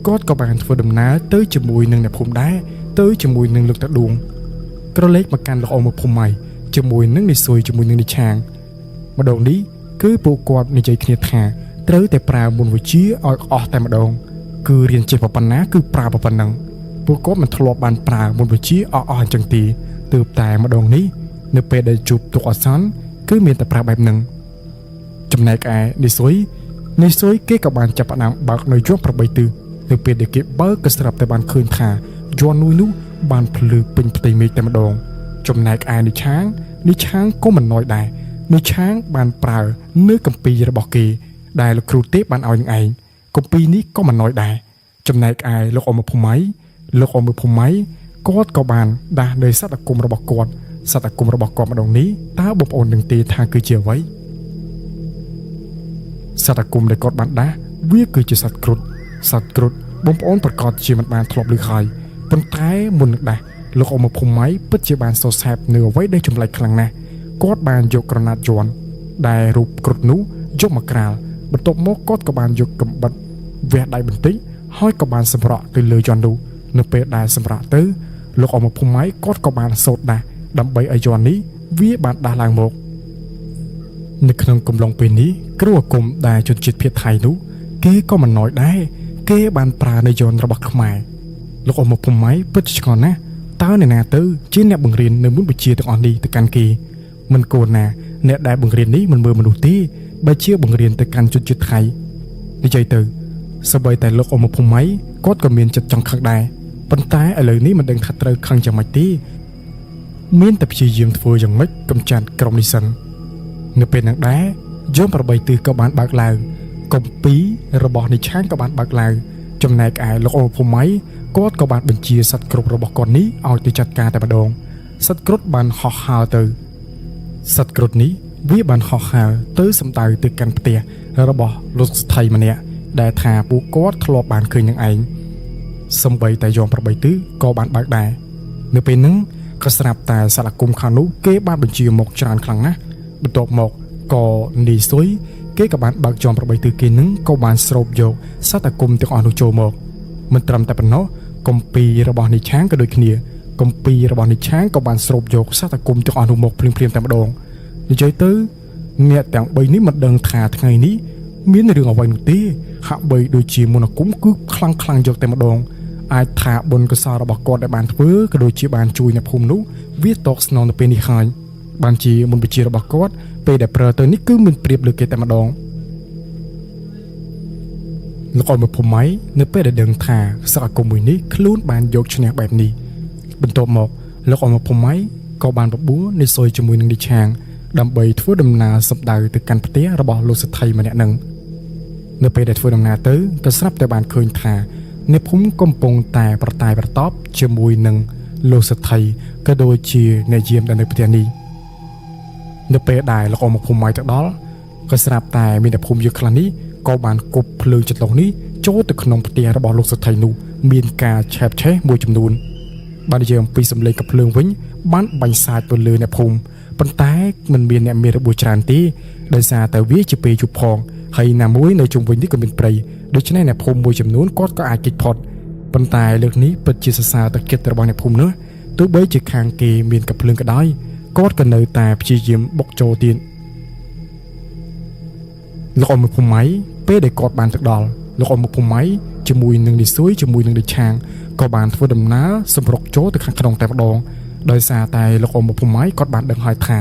S1: គាត់ក៏បានធ្វើដំណើរទៅជាមួយនឹងអ្នកភូមិដែរទៅជាមួយនឹងលោកតាដួងក្រឡេកមកកាន់លោកអ៊ំភូមិជាមួយនឹងនិសុយជាមួយនឹងនិឆាងម្ដងនេះគឺពួកគាត់និយាយគ្នាថាត្រូវតែប្រើមុនវិជាឲ្យអស់តែម្ដងគឺរៀនចេះប៉ុណ្ណាគឺប្រើប៉ុណ្ណឹងពួកគាត់មិនធ្លាប់បានប្រើមុនវិជាអស់អញ្ចឹងទេទើបតែម្ដងនេះនៅពេលដែលជួបទុកអសន្នគឺមានតែប្រើបែបហ្នឹងចំណែកឯនិសុយគេក៏បានចាប់ផ្ដើមបើកនៅយន្ត8ទិសនៅពេលដែលគេបើកក៏ស្រាប់តែបានឃើញថាយន្តនោះបានភ្លឺពេញផ្ទៃមេឃតែម្ដងចំណែកឯនិឆាងក៏មិនណយដែរនិឆាងបានប្រើនៅគម្ពីររបស់គេដែលលោកគ្រូទេពបានឲ្យនឹងឯងគម្ពីរនេះក៏មិនណយដែរចំណែកឯលោកអ៊ំភូមិគាត់ក៏បានដាស់នៅសត្វអាគមរបស់គាត់ម្ដងនេះតើបងប្អូននឹងទេថាគឺជាអ្វីសត្វអាគមដែលគាត់បានដាស់វាគឺជាសត្វគ្រុឌបងប្អូនប្រកាសជាមិនបានធ្លាប់ឮហើយប៉ុន្តែមុននឹងដាស់លោកអ៊ំភូមិពិតជាបានសរសើរនៅអ្វីដែលចម្លែកខ្លាំងណាស់គាត់បានយកក្រណាត់យន្តដែលរូបគ្រុឌនោះយកមកក្រាលបន្ទាប់មកគាត់ក៏បានយកកំបិតវះដៃបន្តិចហើយក៏បានសម្រក់ទៅលើយន្តនោះនៅពេលដែលសម្រក់ទៅលោកអ៊ំភូមិគាត់ក៏បានសូត្រដាស់ដើម្បីឲ្យយន្តនេះវាបានដាស់ឡើងមកនៅក្នុងកំឡុងពេលនេះគ្រូអាគមដែលជនជាតិភាគថៃនោះគេក៏មិនណយដែរគេបានប្រើនៅយន្តរបស់ខ្មែរលោកអ៊ំភូមិពិតជាឆ្ងល់ណាស់តើអ្នកណាទៅជាអ្នកបង្រៀននៅមុនវិជាទាំងអស់នេះទៅកាន់គេមិនគួរណាអ្នកដែលបង្រៀននេះមិនមើលមនុស្សទេបើជាបង្រៀនទៅកាន់ជនជាតិថៃនិយាយទៅសូម្បីតែលោកអ៊ំភូមិគាត់ក៏មានចិត្តចង់ខឹងដែរប៉ុន្តែឥឡូវនេះមិនដឹងថាត្រូវខឹងយ៉ាងម៉េចទេមានតែព្យាយាមធ្វើយ៉ាងម៉េចកំចាត់ក្រុមនេះសិននៅពេលហ្នឹងដែរយន្ត8ទិសក៏បានបើកឡើងគម្ពីររបស់និឆានក៏បានបើកឡើងចំណែកឯលោកអ៊ំភូមិគាត់ក៏បានបញ្ជាសត្វគ្រុឌរបស់គាត់នេះឲ្យទៅចាត់ការតែម្ដងសត្វគ្រុឌបានហោះហើរទៅសត្វគ្រុឌនេះវាបានហោះហើរទៅសម្ដៅទៅកាន់ផ្ទះរបស់លោកស្ថីម្នាក់ដែលថាពួកគាត់ធ្លាប់បានឃើញនឹងឯងសំបីតែយន្ត8ទិសក៏បានបើកដែរនៅពេលហ្នឹងក៏ស្រាប់តែសត្វអាគមខាងនោះគេបានបញ្ជាមកច្រើនខ្លាំងណាស់បន្ទាប់មកក៏នីសុយគេក៏បានបើកយន្ត8ទិសគេនឹងក៏បានស្រូបយកសត្វអាគមទាំងអស់នោះចូលមកមិនត្រឹមតែប៉ុណ្ណោះគម្ពីររបស់និឆាងក៏ដូចគ្នាគម្ពីររបស់និឆាងក៏បានស្រូបយកសត្វអាគមទាំងអស់នោះមកភ្លាមតែម្ដងនិយាយទៅអ្នកទាំង3នេះមិនដឹងថាថ្ងៃនេះមានរឿងអ្វីនោះទេហាក់បីដូចជាមន្តអាគមគឺខ្លាំងយកតែម្ដងអាចថាបុណ្យកុសលរបស់គាត់ដែលបានធ្វើក៏ដូចជាបានជួយអ្នកភូមិនោះវាតបស្នងនៅពេលនេះហើយបានជាមន្តវិជ្ជារបស់គាត់ពេលដែលប្រើទៅនេះគឺមានប្រៀបលើគេតែម្ដងលោកអ៊ំភូមិនៅពេលដែលដឹងថាសត្វអាគមមួយនេះខ្លួនបានយកឈ្នះបែបនេះបន្ទាប់មកលោកអ៊ំភូមិក៏បានបបួលនិសុយជាមួយនឹងនិឆាងដើម្បីធ្វើដំណើរសម្ដៅទៅកាន់ផ្ទះរបស់លោកស្ថីម្នាក់នឹងនៅពេលដែលធ្វើដំណើរទៅក៏ស្រាប់តែបានឃើញថាអ្នកភូមិកំពុងតែប្រតែប្រតបជាមួយនឹងលោកស្ថីក៏ដូចជាអ្នកយាមដែលនៅផ្ទះនេះនៅពេលដែលលោកអ៊ំភូមិទៅដល់ក៏ស្រាប់តែមានអ្នកភូមិយើងខ្លះនេះក៏បានគប់ភ្លើងចន្លុះនេះចូលទៅក្នុងផ្ទះរបស់លោកស្ថីនោះមានការឆេបឆេះមួយចំនួនបាននិយាយអំពីសម្លេងកាភ្លើងវិញបានបាញ់សាចទៅលើអ្នកភូមិប៉ុន្តែមិនមានអ្នកមានរបួសច្រើនទេដោយសារតែវាជាពេលយប់ផងហើយណាមួយនៅជុំវិញនេះក៏មានព្រៃ ដូច្នេះអ្នកភូមិមួយចំនួនគាត់ក៏អាចគេចផុតប៉ុន្តែលើកនេះពិតជាសរសើរទឹកចិត្តរបស់អ្នកភូមិនោះទោះបីជាខាងគេមានកាភ្លើងក៏ដោយគាត់ក៏នៅតែព្យាយាមបុកចូលទៀតលោកអ៊ំភូមិពេលដែលគាត់បានទៅដល់លោកអ៊ំភូមិជាមួយនឹងនិសុយជាមួយនឹងដេឆាងក៏បានធ្វើដំណើរសម្រុកចូលទៅខាងក្នុងតែម្ដងដោយសារតែលោកអ៊ំភូមិគាត់បានដឹងហើយថា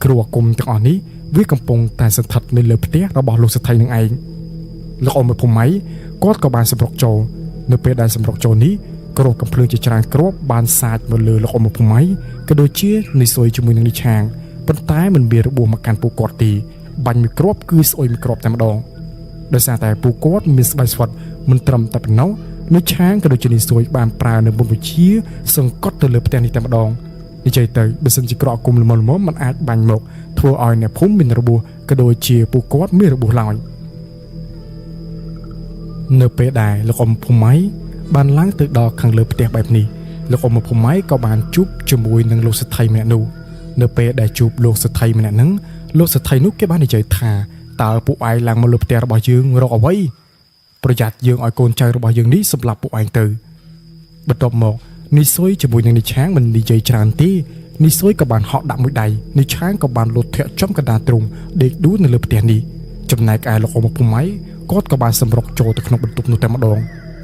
S1: គ្រូអាគមទាំងអស់នេះវាកំពុងតែសន្តិដ្ឋនៅលើផ្ទះរបស់លោកសេដ្ឋីនឹងឯងលោកអ៊ំភូមិគាត់ក៏បានសម្រុកចូលនៅពេលដែលសម្រុកចូលនេះគ្រាប់កំភ្លើងជាច្រើនគ្រាប់បានសាចមកលើលោកអ៊ំភូមិក៏ដូចជានិសុយជាមួយនឹងនិឆាងប៉ុន្តែមិនមានរបួសមកកាន់ពួកគាត់ទេបាញ់មួយគ្រាប់គឺស្អុយមួយគ្រាប់តែម្ដងដោយសារតែពួកគាត់មានស្បែកស្វិតមិនត្រឹមតែប៉ុណ្ណោះនិឆាងក៏ដូចជានិសុយបានប្រើនៅមុនវិជាសង្កត់ទៅលើផ្ទះនេះតែម្ដងនិយាយទៅបើសិនជាក្រអគុំល្មមមិនអាចបាញ់មកធ្វើឲ្យអ្នកភូមិមានរបួសក៏ដូចជាពួកគាត់មានរបួសឡើយនៅពេលដែលលោកអ៊ំភូមិបានឡើងទៅដល់ខាងលើផ្ទះបែបនេះលោកអ៊ំភូមិក៏បានជួបជាមួយនឹងលោកសេដ្ឋីម្នាក់នោះនៅពេលដែលជួបលោកសេដ្ឋីម្នាក់ហ្នឹងលោកសេដ្ឋីនោះគេបាននិយាយថាតើពួកឯងឡើងមកលើផ្ទះរបស់យើងរកអ្វីប្រយ័ត្នយើងឲ្យកូនចៅរបស់យើងនេះសម្លាប់ពួកឯងទៅបន្ទាប់មកនិសុយជាមួយនឹងនិឆាងមិននិយាយច្រើនទេនិសុយក៏បានហក់ដាក់មួយដៃនិឆាងក៏បានលោតធាក់ចំកណ្ដាលទ្រូងដេកដួលនៅលើផ្ទះនេះចំណែកឯលោកអ៊ំភូមិគាត់ក៏បានសម្រុកចូលទៅក្នុងបន្ទប់នោះតែម្ដង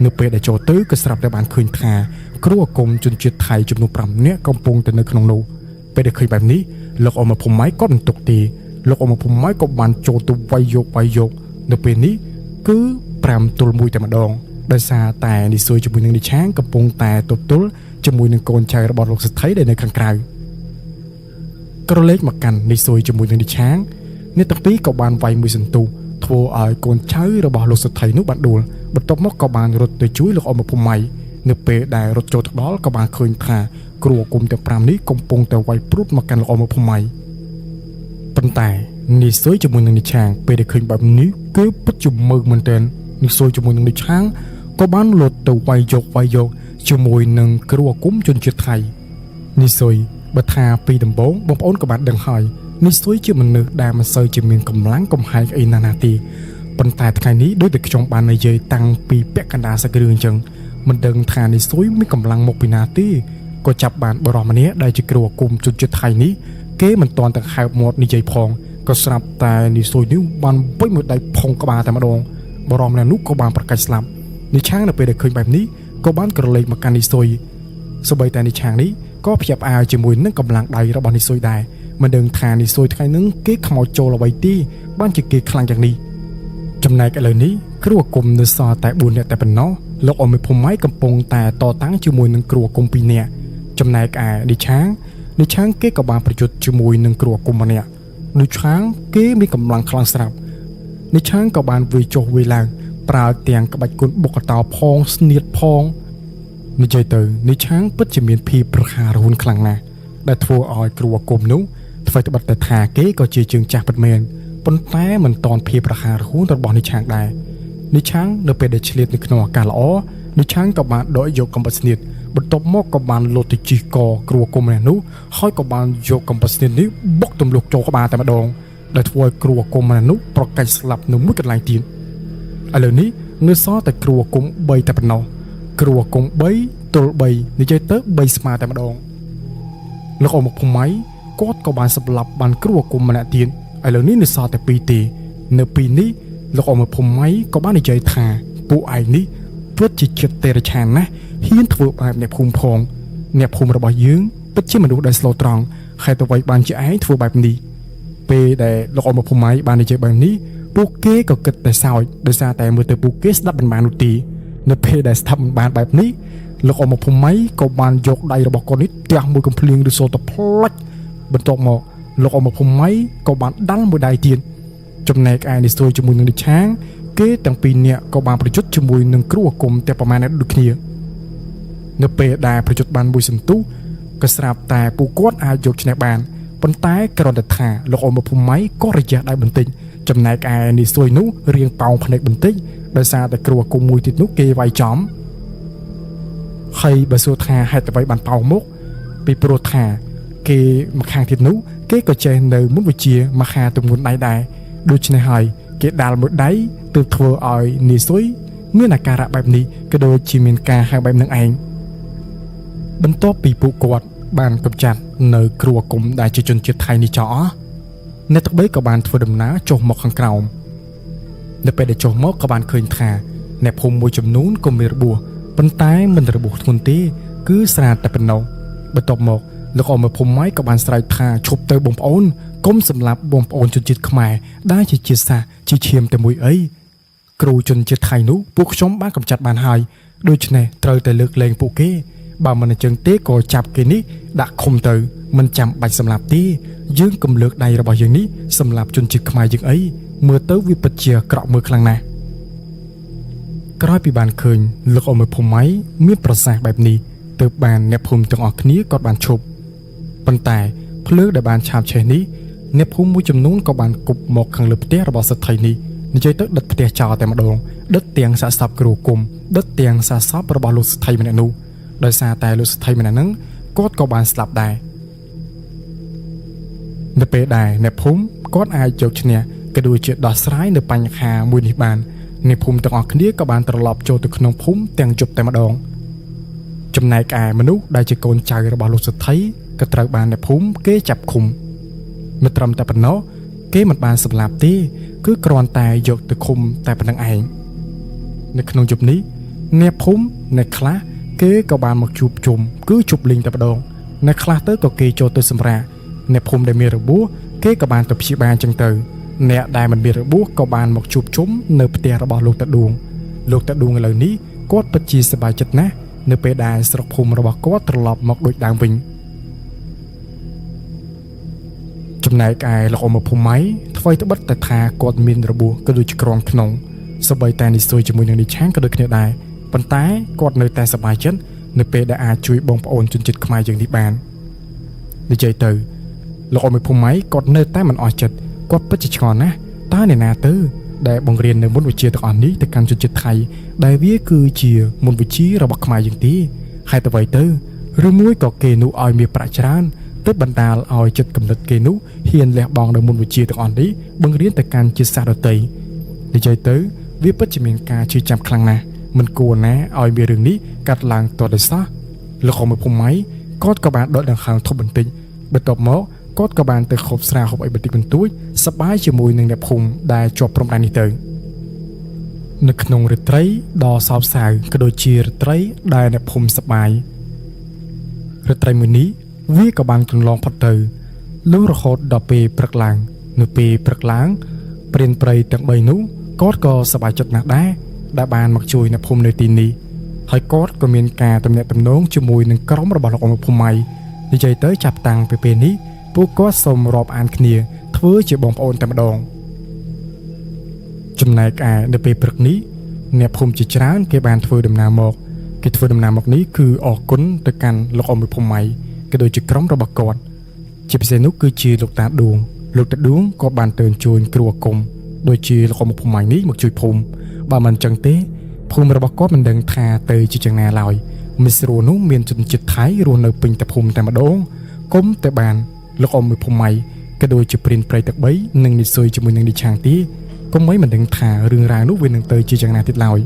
S1: នៅពេលដែលចូលទៅក៏ស្រាប់តែបានឃើញថាគ្រូអាគមជនជាតិថៃចំនួន5នាក់កំពុងតែនៅក្នុងនោះពេលដែលឃើញបែបនេះលោកអ៊ំភូមិក៏មិនទុកទេលោកអ៊ំភូមិក៏បានចូលទៅវាយយកនៅពេលនេះគឺ5ទល់1តែម្ដងដោយសារតែនិសុយជាមួយនឹងនិឆាងកំពុងតែទល់ជាមួយនឹងកូនចៅរបស់លោកសេដ្ឋីដែលនៅខាងក្រៅក្រឡេកមកកាន់និសុយជាមួយនឹងនិឆាងអ្នកទាំងពីរក៏បានវាយមួយសន្ទុះធ្វើឲ្យកូនចៅរបស់លោកសេដ្ឋីនោះបានដួលបន្ទាប់មកក៏បានរត់ទៅជួយលោកអ៊ំភូមិនៅពេលដែលរត់ចូលទៅដល់ក៏បានឃើញថាគ្រូអាគមទាំង5នេះកំពុងតែវាយព្រួតមកកាន់លោកអ៊ំភូមិប៉ុន្តែនិសុយជាមួយនឹងនិឆាងពេលដែលឃើញបែបនេះគឺពិតជាមើងមែនទែននិសុយជាមួយនឹងនិឆាងក៏បានលុតទៅវាយយកជាមួយនឹងគ្រូអាគមជនជាតិថៃនិសុយបើថាពីដំបូងបងប្អូនក៏បានដឹងហើយនិសុយជាមនុស្សដែលមិនសូវជាមានកម្លាំងកំហែងអីណាទេប៉ុន្តែថ្ងៃនេះដូចតែខ្ញុំបាននិយាយតាំងពីពាក់កណ្ដាលសាច់រឿងអញ្ចឹងមិនដឹងថានិសុយមានកម្លាំងមកពីណាទេក៏ចាប់បានបរិះម្នាក់ដែលជាគ្រូអាគមជនជាតិថៃនេះគេមិនតន់ទាំងហៅមាត់និយាយផងក៏ស្រាប់តែនិសុយនេះបានបុចមួយដៃផុងក្បាលតែម្ដងបរិះម្នាក់នោះក៏បានប្រកាច់ស្លាប់និឆាងនៅពេលដែលឃើញបែបនេះក៏បានក្រឡេកមកកាន់និសុយសូម្បីតែនិឆាងនេះក៏ភ្ញាក់ផ្អើលជាមួយនឹងកម្លាំងដៃរបស់និសុយដែរមិនដឹងថានិសុយថ្ងៃហ្នឹងគេខ្មោចចូលអ្វីទេបានជាគេខ្លាំងយ៉ាងនេះចំណែកឥឡូវនេះគ្រូអាគមនៅសល់តែ4នាក់តែប៉ុណ្ណោះលោកអ៊ំភូមិកំពុងតែតតាំងជាមួយនឹងគ្រូអាគម2នាក់ចំណែកឯនិឆាងគេក៏បានប្រយុទ្ធជាមួយនឹងគ្រូអាគមម្នាក់និឆាងគេមានកម្លាំងខ្លាំងស្រាប់និឆាងក៏បានវាយចុះវាយឡើងប្រើទាំងក្បាច់គុណបុកកតោផងស្នៀតផងនិយាយទៅនិឆាងពិតជាមានភាពប្រហាររហួនខ្លាំងណាស់ដែលធ្វើឲ្យគ្រូអាគមនោះធ្វើត្បិតតែថាគេក៏ជាជើងចាស់ពិតមែនប៉ុន្តែមិនតន់ភាពប្រហាររហួនរបស់និឆាងដែរនិឆាងនៅពេលដែលឆ្លៀតនៅក្នុងអាកាសល្អនិឆាងក៏បានដកយកកំបិតស្នៀតបន្ទាប់មកក៏បានលោតទៅជីកកគ្រូអាគមម្នាក់នោះហើយក៏បានយកកំបិតស្នៀតនេះបុកទម្លុះចូលក្បាលតែម្ដងដែលធ្វើឲ្យគ្រូអាគមម្នាក់នោះប្រកាច់ស្លាប់នៅមួយកន្លែងទៀតឥឡូវនេះនៅសល់តែគ្រូអាគម3តែប៉ុណ្ណោះគ្រូអាគម3ទល់3និយាយទៅ3ស្មើតែម្ដងលោកអ៊ំភូមិគាត់ក៏បានសម្លាប់បានគ្រូអាគមម្នាក់ទៀតឥឡូវនេះនៅសល់តែ2ទេនៅពេលនេះលោកអ៊ំភូមិក៏បាននិយាយថាពួកឯងនេះពិតជាចិត្តទេរឆានណាស់ហ៊ានធ្វើបែបអ្នកភូមិផងអ្នកភូមិរបស់យើងពិតជាមនុស្សដែលស្លូតត្រង់ហេតុអ្វីបានជាឯងធ្វើបែបនេះពេលដែលលោកអ៊ំភូមិបាននិយាយបែបនេះពួកគេក៏គិតតែសើចដោយសារតែមើលទៅពួកគេស្ដាប់មិនបាននោះទេនៅពេលដែលស្ដាប់មិនបានបែបនេះលោកអ៊ំភូមិក៏បានយកដៃរបស់គាត់នេះទះមួយកំភ្លៀងឬសូទៅផ្លាច់បន្ទាប់មកលោកអ៊ំភូមិក៏បានដាល់មួយដៃទៀតចំណែកឯនិសុយជាមួយនឹងនិឆាងគេទាំងពីរនាក់ក៏បានប្រយុទ្ធជាមួយនឹងគ្រូអាគមតែប្រមាណដូចគ្នានៅពេលដែលប្រយុទ្ធបានមួយសន្ទុះក៏ស្រាប់តែពួកគាត់អាចយកឈ្នះបានប៉ុន្តែគ្រាន់តែថាលោកអ៊ំភូមិក៏រយះដៃបន្តិចចំណែកឯនិសុយនោះរៀងប៉ោងភ្នែកបន្តិចដោយសារតែគ្រូអាគមមួយទៀតនោះគេវាយចំហើយបើសួរថាហេតុអ្វីបានប៉ោងមុខពីព្រោះថាគេម្ខាងទៀតនោះគេក៏ចេះនៅមុនវិជាមហាទម្ងន់ដៃដែរដូច្នេះហើយគេដាល់មួយដៃទើបធ្វើឲ្យនិសុយ មានអាការៈបែបនេះក៏ដូចជាមានការហៅបែបនឹងឯងបន្ទាប់ពីពួកគាត់បានកម្ចាត់នៅគ្រូអាគមដែលជាជនជាតិថៃនេះចោលអស់អ្នកទាំង3ក៏បានធ្វើដំណើរចុះមកខាងក្រោមនៅពេលដែលចុះមកក៏បានឃើញថាអ្នកភូមិមួយចំនួនក៏មានរបួសប៉ុន្តែមិនរបួសធ្ងន់ទេគឺស្រាលតែប៉ុណ្ណោះបន្ទាប់មកលោកអមភូមិម៉ៃក៏បានស្រែកថាឈប់ទៅបងប្អូនកុំសម្លាប់បងប្អូនជនជាតិខ្មែរដែលជាជាតិសាសន៍ជាឈាមតែមួយអីគ្រូជនជាតិថៃនោះពួកខ្ញុំបានកម្ចាត់បានហើយដូច្នេះត្រូវតែលើកលែងពួកគេបើមិនអញ្ចឹងទេក៏ចាប់គេនេះដាក់ឃុំទៅមិនចាំបាច់សម្លាប់ទេយើងកុំលើកដៃរបស់យើងនេះសម្លាប់ជនជាតិខ្មែរយើងអីមើលទៅវាពិតជាអាក្រក់មើលខ្លាំងណាស់ក្រោយពីបានឃើញលោកអមភូមិម៉ៃមានប្រសាសន៍បែបនេះទើបបានអ្នកភូមិទាំងអស់គ្នាក៏បានឈប់ប៉ុន្តែភ្លើងដែលបានឆាបឆេះនេះអ្នកភូមិមួយចំនួនក៏បានគប់មកខាងលើផ្ទះរបស់ស្ត្រីនេះនិយាយទៅដិតផ្ទះចោលតែម្ដងដិតទាំងសាកសពគ្រូគុំដិតទាំងសាកសពរបស់លោកស្ត្រីម្នាក់នោះដោយសារតែលោកស្ត្រីម្នាក់ហ្នឹងគាត់ក៏បានស្លាប់ដែរនៅពេលដែលអ្នកភូមិគាត់អាចយកឈ្នះក៏ដូចជាដោះស្រាយនៅបញ្ហាមួយនេះបានអ្នកភូមិទាំងអស់គ្នាក៏បានត្រឡប់ចូលទៅក្នុងភូមិទាំងយប់តែម្ដងចំណែកឯមនុស្សដែលជាកូនចៅរបស់លោកស្ត្រីក៏ត្រូវបានអ្នកភូមិគេចាប់ឃុំមិនត្រឹមតែប៉ុណ្ណោះគេមិនបានសម្លាប់ទេគឺគ្រាន់តែយកទៅឃុំតែប៉ុណ្្នឹងឯងនៅក្នុងយប់នេះអ្នកភូមិអ្នកខ្លះគេក៏បានមកជួបជុំគឺជប់លេងតែម្ដងអ្នកខ្លះទៅក៏គេចូលទៅសម្រាកអ្នកភូមិដែលមានរបួសគេក៏បានទៅព្យាបាលអញ្ចឹងទៅអ្នកដែលមិនមានរបួសក៏បានមកជួបជុំនៅផ្ទះរបស់លោកតាដួងឥឡូវនេះគាត់ពិតជាសប្បាយចិត្តណាស់នៅពេលដែលស្រុកភូមិរបស់គាត់ត្រឡប់មកដូចដើមវិញចំណែកឯលោកអមភូមិម៉ៃថ្មីត្បិតតែថាគាត់មានរបួសក៏ដូចជាក្រងក្នុងសម្បីតែនិស្សិតជាមួយនឹងនេះឆាងក៏ដូចគ្នាដែរប៉ុន្តែគាត់នៅតែសប្បាយចិត្តនៅពេលដែលអាចជួយបងប្អូនជនជាតិខ្មែរយើងនេះបាននិយាយទៅលោកអមភូមិម៉ៃគាត់នៅតែមិនអស់ចិត្តគាត់ពិតជាឆ្ងល់ណាស់តើអ្នកណាទៅដែលបង្រៀននៅមុនវិជ្ជាទាំងអស់នេះទៅកាន់ជនជាតិថៃដែលវាគឺជាមុនវិជ្ជារបស់ខ្មែរយើងទេហេតុអ្វីទៅឬមួយក៏គេនោះឲ្យមានប្រាក់ច្រើនទើបបណ្ដាលឲ្យចិត្តកំណត់គេនោះហ៊ានលះបង់នៅមុនវិជ្ជាទាំងអស់នេះបង្រៀនទៅកាន់ជាតិសាសន៍ដទៃនិយាយទៅវាពិតជាមានការជឿចាប់ខ្លាំងណាស់មិនគួរណាឲ្យមានរឿងនេះកាត់ឡើងតទៅសោះលោកអមភូមិម៉ៃគាត់ក៏បានដកដង្ហើមធប់បន្តិចបន្ទាប់មកគាត់ក៏បានទៅខົບស្រាហូបអីបន្តិចបន្តួចសប្បាយជាមួយនឹងអ្នកភូមិដែលជាប់ព្រំដែននេះទៅនៅក្នុងរាត្រីដ៏សោកសៅក៏ដូចជារាត្រីដែលអ្នកភូមិសប្បាយរាត្រីមួយនេះវាក៏បានកន្លងផុតទៅលុះរហូតដល់ពេលព្រឹកឡើងនៅពេលព្រឹកឡើងព្រានព្រៃទាំង3នោះគាត់ក៏សប្បាយចិត្តណាស់ដែរដែលបានមកជួយអ្នកភូមិនៅទីនេះហើយគាត់ក៏មានការទំនាក់ទំនងជាមួយនឹងក្រុមរបស់លោកអមភូមិម៉ៃនិយាយទៅចាប់តាំងពីពេលនេះពួកគាត់សូមរាប់អានគ្នាធ្វើជាបងប្អូនតែម្ដងចំណែកឯនៅពេលព្រឹកនេះអ្នកភូមិជាច្រើនគេបានធ្វើដំណើរមកនេះគឺអរគុណទៅកាន់លោកអមភូមិម៉ៃក៏ដូចជាក្រុមរបស់គាត់ជាពិសេសនោះគឺជាលោកតាដួងក៏បានទៅអញ្ជើញគ្រូអាគមដូចជាលោកអមភូមិម៉ៃនេះមកជួយភូមិបើមិនអញ្ចឹងទេភូមិរបស់គាត់មិនដឹងថាទៅជាយ៉ាងណាឡើយមិស្រួនោះមានជនជាតិថៃរស់នៅពេញតែភូមិតែម្ដងគុំតែបានលោកអមភូមិម៉ៃក៏ដូចជាព្រានព្រៃទឹក3និងនិស្សិតជាមួយនឹងនេះឆាងទីគុំមិនដឹងថារឿងរ៉ាវនោះវានឹងទៅជាយ៉ាងណាទៀតឡើយ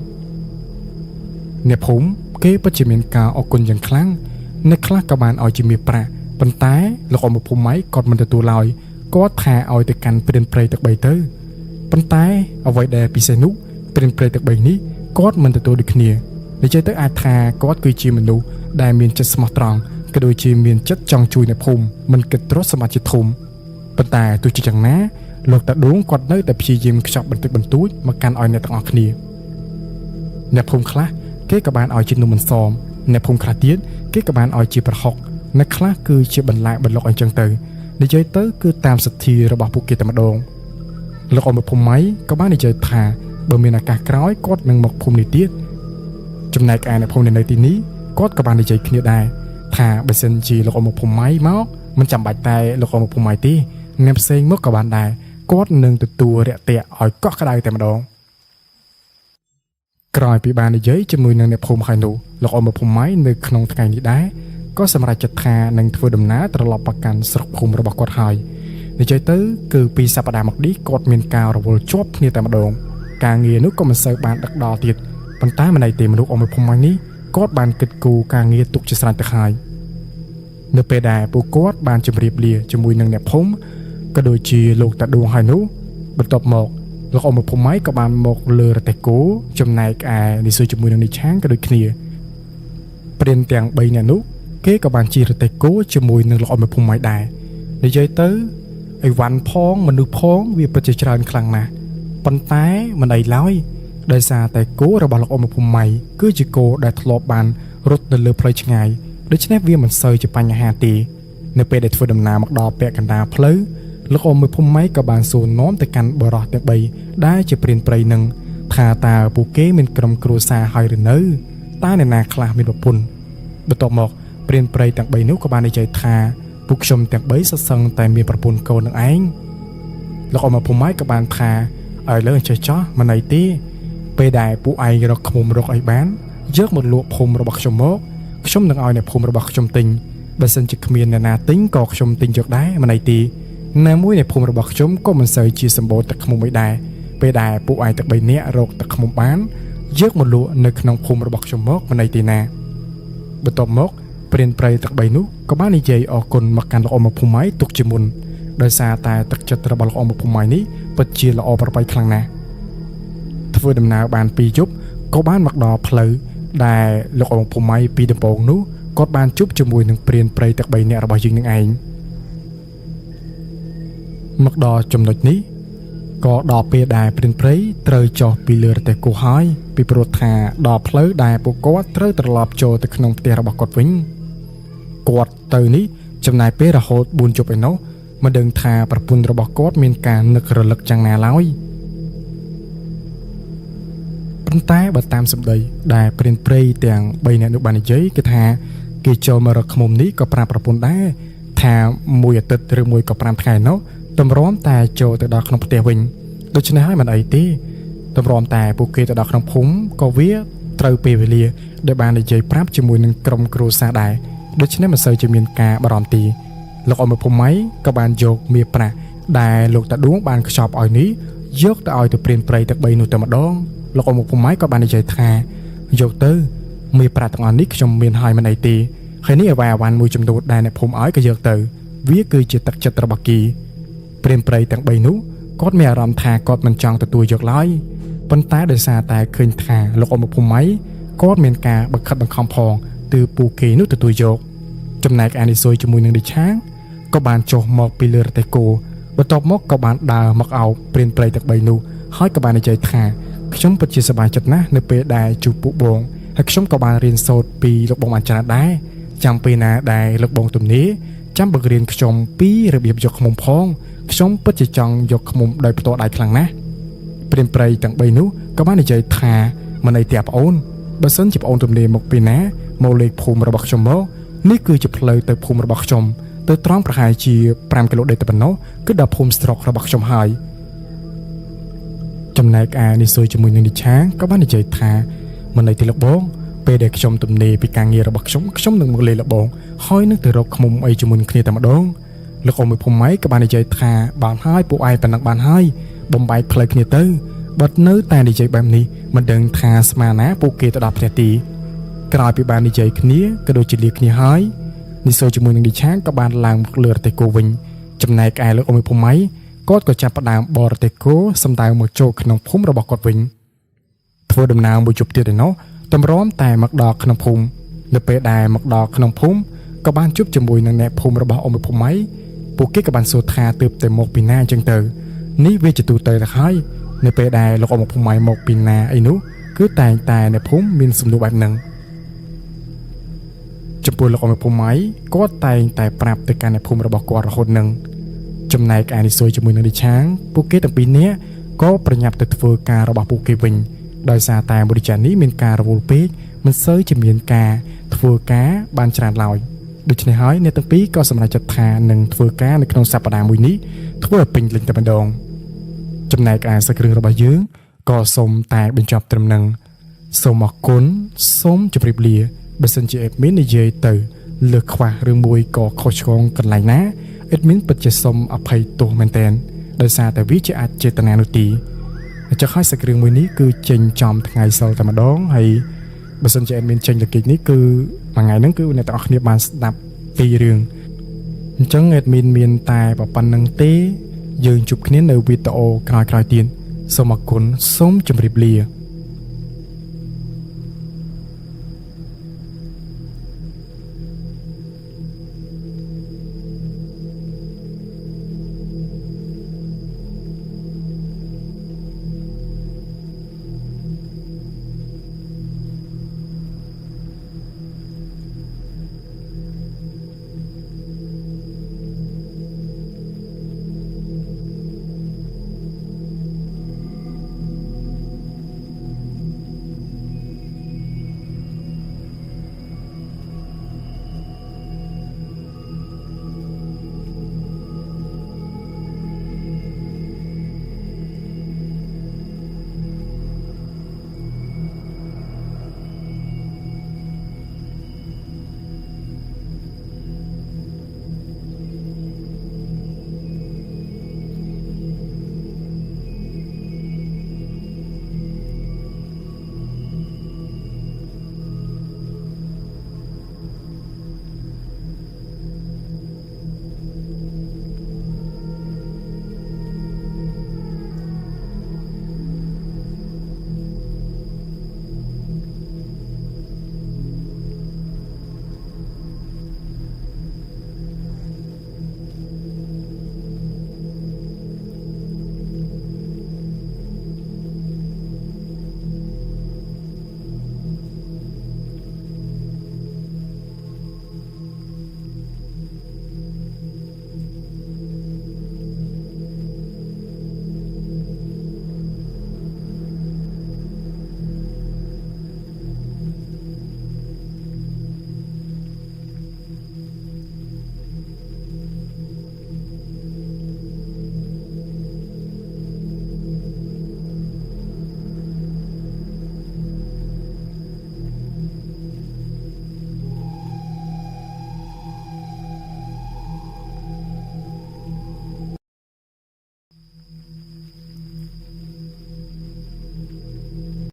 S1: អ្នកភូមិគេពិតជាមានការអរគុណយ៉ាងខ្លាំងអ្នកខ្លះក៏បានឲ្យជាមាសប្រាក់ប៉ុន្តែលោកអមភូមិម៉ៃគាត់មិនទទួលឡើយគាត់ថាឲ្យទៅកាន់ព្រានព្រៃទឹក3ទៅប៉ុន្តែអ្វីដែលពិសេសនោះព្រានព្រៃទឹក3នេះគាត់មិនទទួលដូចគ្នានិយាយទៅអាចថាគាត់គឺជាមនុស្សដែលមានចិត្តស្មោះត្រង់ក៏ដូចជាមានចិត្តចង់ជួយអ្នកភូមិមិនគិតទ្រព្យសម្បត្តិជាធំប៉ុន្តែទោះជាយ៉ាងណាលោកតាដួងគាត់នៅតែព្យាយាមខ្ចប់បន្តិចបន្តួចមកកាន់ឲ្យអ្នកទាំងអស់គ្នាអ្នកភូមិខ្លះគេក៏បានឲ្យជានំអន្សមអ្នកភូមិខ្លះទៀតគេក៏បានឲ្យជាប្រហុកអ្នកខ្លះគឺជាបន្លែបន្លុកអញ្ចឹងទៅនិយាយទៅគឺតាមសទ្ធារបស់ពួកគេតែម្ដងលោកអមភូមិម៉ៃក៏បាននិយាយថាបើមានឱកាសក្រោយគាត់នឹងមកភូមិនេះទៀតចំណែកឯអ្នកភូមិនៅទីនេះគាត់ក៏បាននិយាយគ្នាដែរថាបើសិនជាលោកអមភូមិម៉ៃមកមិនចាំបាច់តែលោកអមភូមិម៉ៃទេអ្នកផ្សេងមកក៏បានដែរគាត់នឹងទទួលរាក់ទាក់ឲ្យកក់ក្ដៅតែម្ដងក្រោយពីបាននិយាយជាមួយនឹងអ្នកភូមិហើយនោះលោកអមភូមិម៉ៃនៅក្នុងថ្ងៃនេះដែរក៏សម្រេចចិត្តថានឹងធ្វើដំណើរត្រឡប់មកកាន់ស្រុកភូមិរបស់គាត់ហើយនិយាយទៅគឺពីសប្តាហ៍មកនេះគាត់មានការរវល់ជាប់គ្នាតែម្ដងការងារនោះក៏មិនសូវបានដឹកដល់ទៀត ប៉ុន្តែមិនឯទេមនុស្សអមភូមិនេះគាត់បានគិតគូរការងារទុកជាស្រេចទៅហើយនៅពេលដែលពួកគាត់បានជម្រាបលាជាមួយនឹងអ្នកភូមិក៏ដូចជាលោកតាដួងហើយនោះបន្ទាប់មកលោកអមភូមិក៏បានមកលើរទេះគោចំណែកឯនិសុយជាមួយនឹងនិឆាងក៏ដូចគ្នាព្រានទាំង3នាក់នោះគេក៏បានជិះរទេះគោជាមួយនឹងលោកអមភូមិដែរនិយាយទៅអីវ៉ាន់ផងមនុស្សផងវាពិតជាច្រើនខ្លាំងណាស់ប៉ុន្តែមិនអីឡើយដោយសារតែគោរបស់លោកអមភូមិគឺជាគោដែលធ្លាប់បានរត់នៅលើផ្លូវឆ្ងាយដូច្នេះវាមិនសូវជាបញ្ហាទេនៅពេលដែលធ្វើដំណើរមកដល់ពាក់កណ្ដាលផ្លូវលោកអមភូមិក៏បានសួរនាំទៅកាន់បរិសទាំង3ដែលជាព្រានព្រៃនឹងថាតើពួកគេមានក្រុមគ្រួសារហើយឬនៅតើអ្នកណាខ្លះមានប្រពន្ធបន្ទាប់មកព្រានព្រៃទាំង3នោះក៏បាននិយាយថាពួកខ្ញុំទាំង3សសឹងតែមានប្រពន្ធកូននឹងឯងលោកអមភូមិក៏បានថាឲ្យលើចេះចោះមិនអីទេពេលដែលពួកឯងរកឃុំរកអីបានយកមកលក់ភូមិរបស់ខ្ញុំមកខ្ញុំនឹងឲ្យអ្នកភូមិរបស់ខ្ញុំទិញបើសិនជាគ្មានអ្នកណាទិញក៏ខ្ញុំទិញយកដែរមិនអីទេណាមួយអ្នកភូមិរបស់ខ្ញុំក៏មិនសូវជាសម្បូរទឹកឃុំមួយដែរពេលដែលពួកឯងទាំង3នាក់រកទឹកឃុំបានយកមកលក់នៅក្នុងភូមិរបស់ខ្ញុំមកមិនអីទេណាបន្ទាប់មកព្រានព្រៃទាំង3នោះក៏បាននិយាយអរគុណមកកាន់លោកអមភូមិទុកជាមុនដោយសារតែទឹកចិត្តរបស់លោកអមភូមិនេះពិតជាល្អប្រពៃខ្លាំងណាស់ធ្វើដំណើរបាន2យប់ក៏បានមកដល់ផ្លូវដែលលោកអមភូមិពីដំបងនោះគាត់បានជួបជាមួយនឹងព្រានព្រៃទាំង3នាក់របស់យើងនឹងឯងមកដល់ចំណុចនេះក៏ដល់ពេលដែលព្រានព្រៃត្រូវចុះពីលើរទេះគោហើយពីព្រោះថាដល់ផ្លូវដែលពួកគាត់ត្រូវត្រឡប់ចូលទៅក្នុងផ្ទះរបស់គាត់វិញគាត់ទៅនេះចំណាយពេលរហូត4យប់ឯណោះមិនដឹងថាប្រពន្ធរបស់គាត់មានការនឹករលឹកយ៉ាងណាឡើយប៉ុន្តែបើតាមសម្ដីដែលព្រានព្រៃទាំង3នាក់នោះបាននិយាយគឺថាគេចូលមករកឃុំនេះក៏ប្រាប់ប្រពន្ធដែរថាមួយអាទិត្យឬមួយក៏5ថ្ងៃនោះតម្រាំតែចូលទៅដល់ក្នុងផ្ទះវិញដូច្នេះហើយមិនអីទេតម្រាំតែពួកគេទៅដល់ក្នុងភូមិក៏វាត្រូវពេលវេលាដែលបាននិយាយប្រាប់ជាមួយនឹងក្រុមគ្រួសារដែរដូច្នេះមិនសូវជាមានការបារម្ភទេលោកអមភូមិក៏បានយកមាសប្រាក់ដែលលោកតាដួងបានខ្ចប់ឲ្យនេះយកទៅឲ្យទៅព្រានព្រៃទាំង3នោះតែម្ដងលោកអមភូមិក៏បាននិយាយថាយកទៅមាសប្រាក់ទាំងអស់នេះខ្ញុំមានឲ្យមិនអីទេហើយនេះអ្វីអាវ៉ាន់មួយចំនួនដែលអ្នកភូមិឲ្យក៏យកទៅវាគឺជាទឹកចិត្តរបស់គេព្រានព្រៃទាំង3នោះគាត់មានអារម្មណ៍ថាគាត់មិនចង់ទទួលយកឡើយប៉ុន្តែដោយសារតែឃើញថាលោកអមភូមិគាត់មានការបង្ខិតបង្ខំផងទើបពួកគេនោះទទួលយកចំណែកអានិសុយជាមួយនឹងឌីឆាងក៏បានចុះមកពីលើរទេះគោបន្ទាប់មកក៏បានដើរមកអោបព្រានព្រៃទាំង3នោះហើយក៏បាននិយាយថាខ្ញុំពិតជាសប្បាយចិត្តណាស់នៅពេលដែលជួបពួកបងហើយខ្ញុំក៏បានរៀនសូត្រពីលោកបងបានច្រើនដែរចាំពេលណាដែលលោកបងទំនេរចាំបង្រៀនខ្ញុំពីរបៀបយកឃុំផងខ្ញុំពិតជាចង់យកឃុំដោយផ្ទាល់ដៃខ្លាំងណាស់ព្រានព្រៃទាំង3នោះក៏បាននិយាយថាមិនអីទេប្អូនបើសិនជាប្អូនទំនេរមកពីណាមកលេខភូមិរបស់ខ្ញុំមកនេះគឺជាផ្លូវទៅភូមិរបស់ខ្ញុំទៅត្រង់ប្រហែលជា5គីឡូដេកទៅប៉ុណ្ណោះគឺដល់ភូមិស្រុករបស់ខ្ញុំហើយចំណែកឯនិសុយជាមួយនឹងឌីឆាងក៏បាននិយាយថាមិនអីទេលោកបងពេលដែលខ្ញុំទំនេរពីការងាររបស់ខ្ញុំនឹងមកលេខលោកបងហើយនឹងទៅរកឃុំអីជាមួយគ្នាតែម្ដងលោកអមភូមិក៏បាននិយាយថាបានហើយពួកឯងប៉ុណ្ណឹងបានហើយបំបែកផ្លូវគ្នាទៅបើនៅតែនិយាយបែបនេះមិនដឹងថាស្មានណាពួកគេទៅដល់ផ្ទះទីក្រោយពីបាននិយាយគ្នាក៏ដូចជាលាគ្នាហើយនិសុយជាមួយនឹងឌីឆាងក៏បានឡើងមកលើរទេះគោវិញចំណែកឯលោកអមភូមិគាត់ក៏ចាប់ផ្ដើមបរទេះគោសម្ដៅមកចូលក្នុងភូមិរបស់គាត់វិញធ្វើដំណើរមួយជប់ទៀតឯណោះតម្រាំតែមកដល់ក្នុងភូមិនៅពេលដែលមកដល់ក្នុងភូមិក៏បានជួបជាមួយនឹងអ្នកភូមិរបស់អមភូមិពួកគេក៏បានសួរថាទើបតែមកពីណាអញ្ចឹងទៅនេះវាជាទូទៅទៅហើយនៅពេលដែលលោកអមភូមិមកពីណាអីនោះគឺតែងតែអ្នកភូមិមានសំណួរបែបហ្នឹងចំពោះលោកអមភូមិគាត់តែងតែប្រាប់ទៅកាន់អ្នកភូមិរបស់គាត់រហូតនឹងចំណែកឯនិសុយជាមួយនឹងឌីឆាងពួកគេទាំងពីរនាក់ក៏ប្រញាប់ទៅធ្វើការរបស់ពួកគេវិញដោយសារតែបរិយានេះមានការរវល់ពេកមិនសូវជាមានការធ្វើការបានច្រើនឡើយដូច្នេះហើយអ្នកទាំងពីរក៏សម្រេចចិត្តថានឹងធ្វើការនៅក្នុងសប្តាហ៍មួយនេះធ្វើឲ្យពេញលេញតែម្ដងចំណែកឯសាច់គ្រឿងរបស់យើងក៏សូមតែបញ្ចប់ត្រឹមនឹងសូមអរគុណសូមជម្រាបលាបើសិនជាអេដមីននិយាយទៅលើសខ្វះឬមួយក៏ខុសឆ្គងកន្លែងណាអេដមីនពិតជាសូមអភ័យទោសមែនទែនដោយសារតែវាជាអចេតនានោះទី ចុះហើយសាច់រឿងមួយនេះគឺចេញចំថ្ងៃសិលតែម្ដងហើយបើសិនជា admin ចេញលើកិច្ចនេះគឺមួយថ្ងៃហ្នឹងគឺអ្នកទាំងអស់គ្នាបានស្ដាប់ពីររឿងអញ្ចឹង admin មានតែប៉ុណ្្នឹងទេយើងជួបគ្នានៅវីដេអូក្រោយៗទៀតសូមអរគុណសូមជម្រាបលា